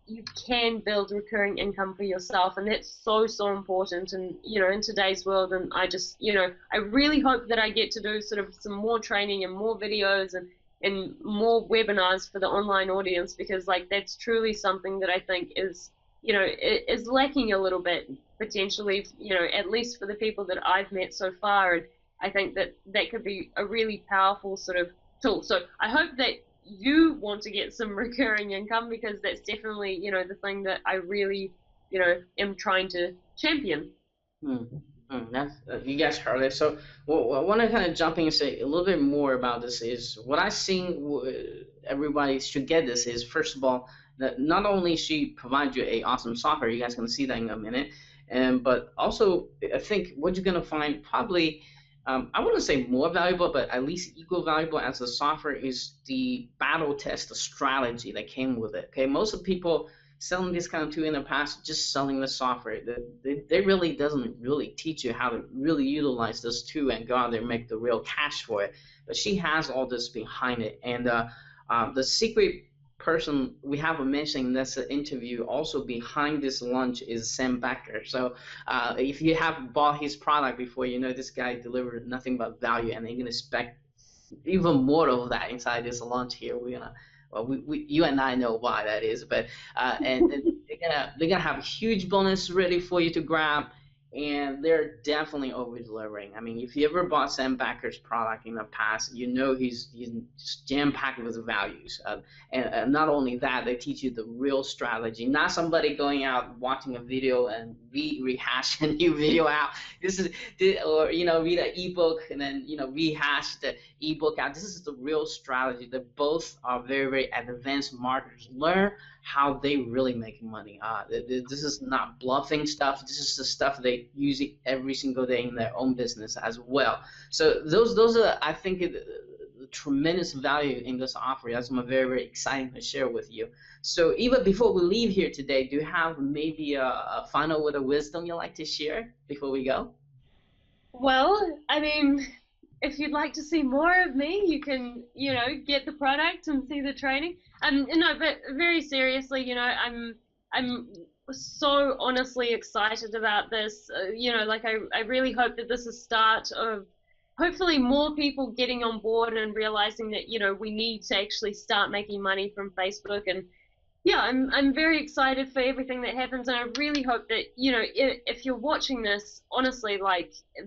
you can build recurring income for yourself, and that's so important. And in today's world, and I really hope that I get to do sort of some more training and more videos and more webinars for the online audience, because like that's truly something that I think is is lacking a little bit potentially, at least for the people that I've met so far. And I think that could be a really powerful sort of tool. So I hope that you want to get some recurring income, because that's definitely the thing that I really am trying to champion. That's, you guys heard it. So I want to kind of jump in and say a little bit more about this. Is what I think everybody should get this is, first of all, that not only she provides you a awesome software, you guys can see that in a minute, But also, I think what you're gonna find probably, I wouldn't say more valuable, but at least equal valuable as the software is the battle test, the strategy that came with it. Okay, most of the people selling this kind of tool in the past just selling the software. They really doesn't really teach you how to really utilize this tool and go out there and make the real cash for it. But she has all this behind it, and the secret person we have mentioned in this interview also behind this launch is Sam Becker. So if you have bought his product before, you know this guy delivered nothing but value, and you can expect even more of that inside this launch here. We're gonna, well, you and I know why that is, but and they're gonna have a huge bonus ready for you to grab, and they're definitely over delivering. I mean, if you ever bought Sam Becker's product in the past, you know he's jam packed with values, and not only that, they teach you the real strategy, not somebody going out watching a video and rehash a new video out. This is, or read an ebook and then rehash the ebook out. This is the real strategy. That both are very, very advanced marketers. Learn how they really make money. This is not bluffing stuff. This is the stuff they use it every single day in their own business as well. So those are, I think, the tremendous value in this offer. That's very, very exciting to share with you. So Eva, before we leave here today, do you have maybe a final word of wisdom you'd like to share before we go? Well, I mean, if you'd like to see more of me, you can, get the product and see the training. No, but very seriously, I'm so honestly excited about this. I really hope that this is the start of hopefully more people getting on board and realizing that, we need to actually start making money from Facebook. And yeah, I'm very excited for everything that happens, and I really hope that, if you're watching this, honestly,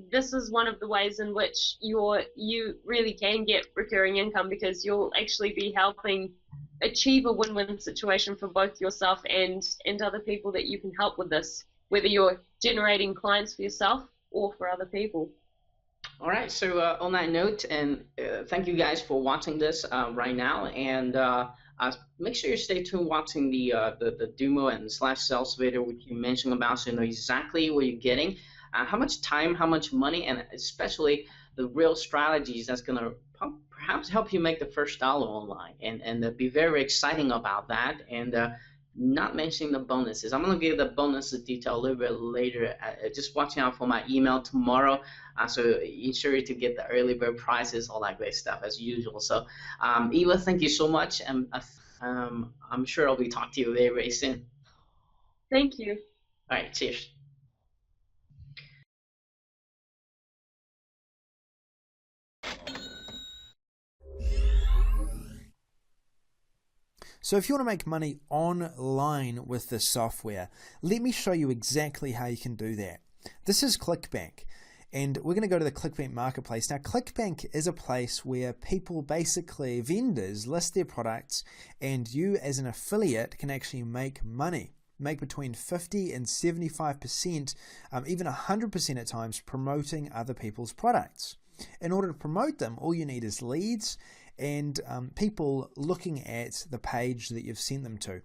this is one of the ways in which you really can get recurring income, because you'll actually be helping achieve a win-win situation for both yourself and other people that you can help with this, whether you're generating clients for yourself or for other people. All right, so on that note, and thank you guys for watching this right now, and make sure you stay tuned watching the demo and /sales video which you mentioned about, so you know exactly what you're getting, how much time, how much money, and especially the real strategies that's going to perhaps help you make the first dollar online, and be very exciting about that, and not mentioning the bonuses. I'm going to give the bonuses detail a little bit later. Just watching out for my email tomorrow, so ensure to get the early bird prices, all that great stuff as usual. So Eva, thank you so much, and I'm sure I'll be talking to you very, very soon. Thank you. All right, cheers. So if you want to make money online with this software, let me show you exactly how you can do that. This is ClickBank, and we're going to go to the ClickBank marketplace. Now, ClickBank is a place where people, basically vendors, list their products, and you as an affiliate can actually make money. Make between 50 and 75%, even 100% at times, promoting other people's products. In order to promote them, all you need is leads and people looking at the page that you've sent them to.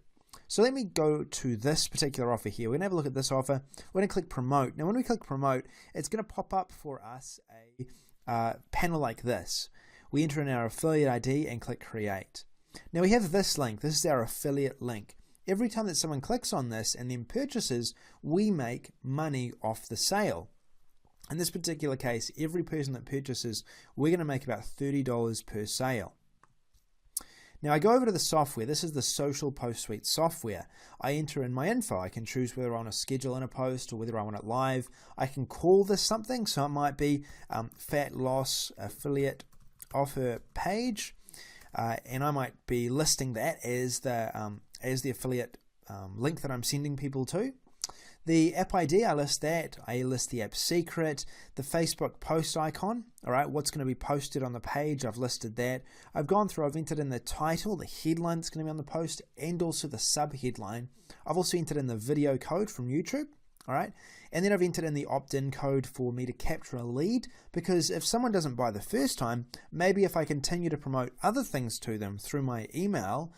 So let me go to this particular offer here. We're going to have a look at this offer. We're going to click promote. Now when we click promote, it's going to pop up for us a panel like this. We enter in our affiliate ID and click create. Now we have this link. This is our affiliate link. Every time that someone clicks on this and then purchases, we make money off the sale. In this particular case, every person that purchases, we're going to make about $30 per sale. Now I go over to the software. This is the Social Post Suite software. I enter in my info. I can choose whether I want to schedule in a post or whether I want it live. I can call this something, so it might be fat loss affiliate offer page, and I might be listing that as the affiliate link that I'm sending people to. The app ID, I list that. I list the app secret, the Facebook post icon, all right, what's going to be posted on the page, I've listed that. I've gone through, I've entered in the title, the headline that's going to be on the post, and also the sub-headline. I've also entered in the video code from YouTube, all right, and then I've entered in the opt-in code for me to capture a lead, because if someone doesn't buy the first time, maybe if I continue to promote other things to them through my email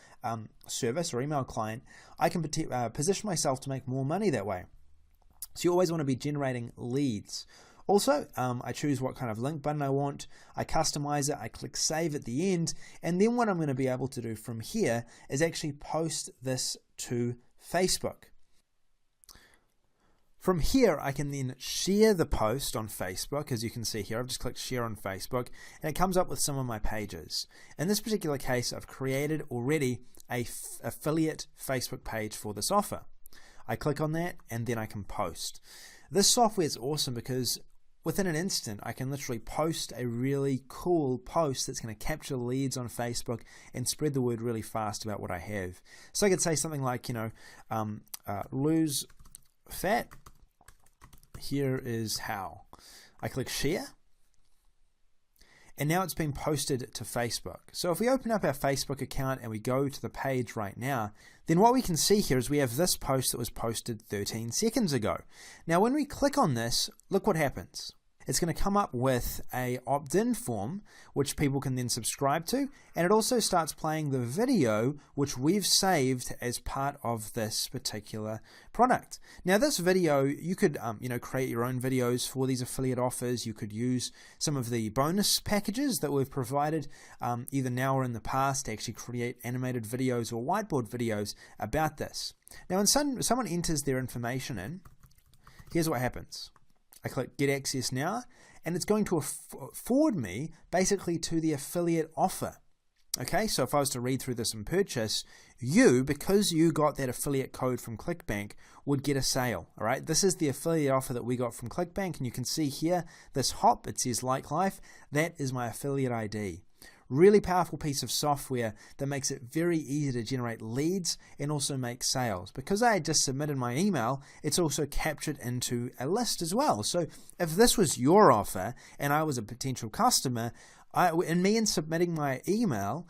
service or email client, I can position myself to make more money that way. So you always want to be generating leads. Also, I choose what kind of link button I want, I customize it, I click save at the end, and then what I'm going to be able to do from here is actually post this to Facebook. From here, I can then share the post on Facebook. As you can see here, I've just clicked share on Facebook, and it comes up with some of my pages. In this particular case, I've created already a affiliate Facebook page for this offer. I click on that, and then I can post. This software is awesome because within an instant, I can literally post a really cool post that's going to capture leads on Facebook and spread the word really fast about what I have. So I could say something like, lose fat. Here is how. I click share, and now it's been posted to Facebook. So if we open up our Facebook account and we go to the page right now, then what we can see here is we have this post that was posted 13 seconds ago. Now when we click on this, look what happens. It's going to come up with a opt-in form which people can then subscribe to, and it also starts playing the video which we've saved as part of this particular product. Now this video, you could create your own videos for these affiliate offers. You could use some of the bonus packages that we've provided either now or in the past to actually create animated videos or whiteboard videos about this. Now when someone enters their information in, here's what happens. I click Get Access Now, and it's going to forward me basically to the affiliate offer. Okay, so if I was to read through this and purchase, because you got that affiliate code from ClickBank, would get a sale. All right, this is the affiliate offer that we got from ClickBank, and you can see here, this hop, it says Like Life, that is my affiliate ID. Really powerful piece of software that makes it very easy to generate leads and also make sales. Because I had just submitted my email, it's also captured into a list as well. So if this was your offer and I was a potential customer, me submitting my email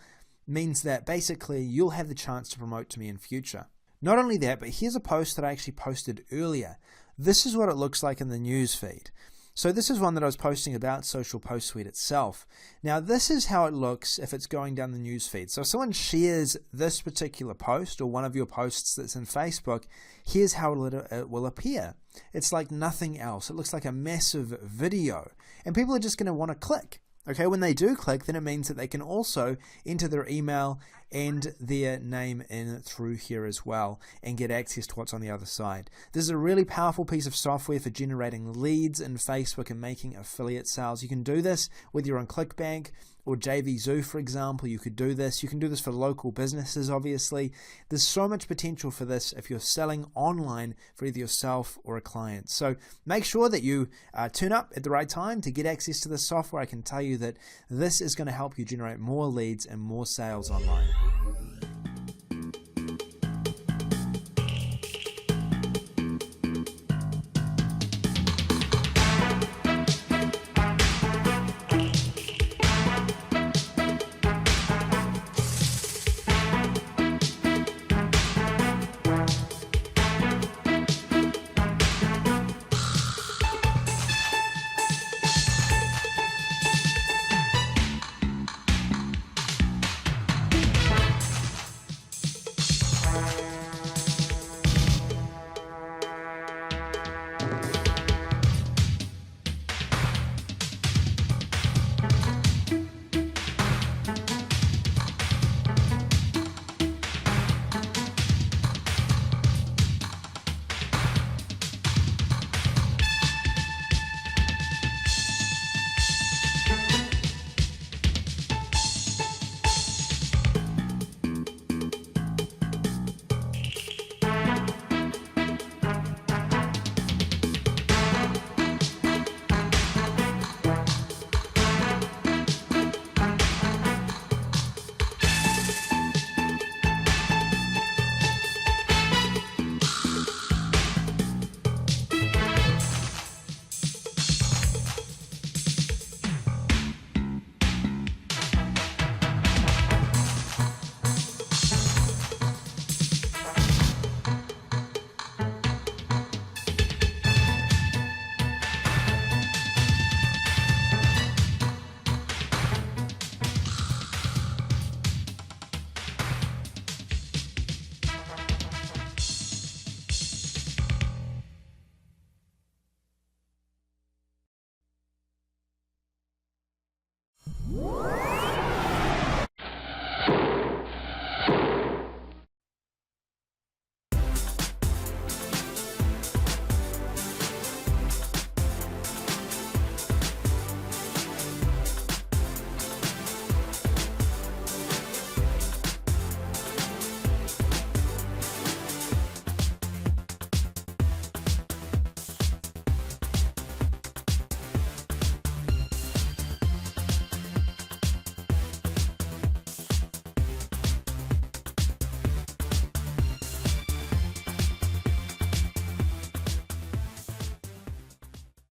means that basically you'll have the chance to promote to me in future. Not only that, but here's a post that I actually posted earlier. This is what it looks like in the newsfeed. So this is one that I was posting about Social Post Suite itself. Now this is how it looks if it's going down the newsfeed. So if someone shares this particular post or one of your posts that's in Facebook, here's how it will appear. It's like nothing else. It looks like a massive video, and people are just going to want to click. Okay, when they do click, then it means that they can also enter their email and their name in through here as well and get access to what's on the other side. This is a really powerful piece of software for generating leads in Facebook and making affiliate sales. You can do this whether you're on ClickBank or JVZoo, for example. You could do this. You can do this for local businesses, obviously. There's so much potential for this if you're selling online for either yourself or a client. So make sure that you turn up at the right time to get access to this software. I can tell you that this is going to help you generate more leads and more sales online.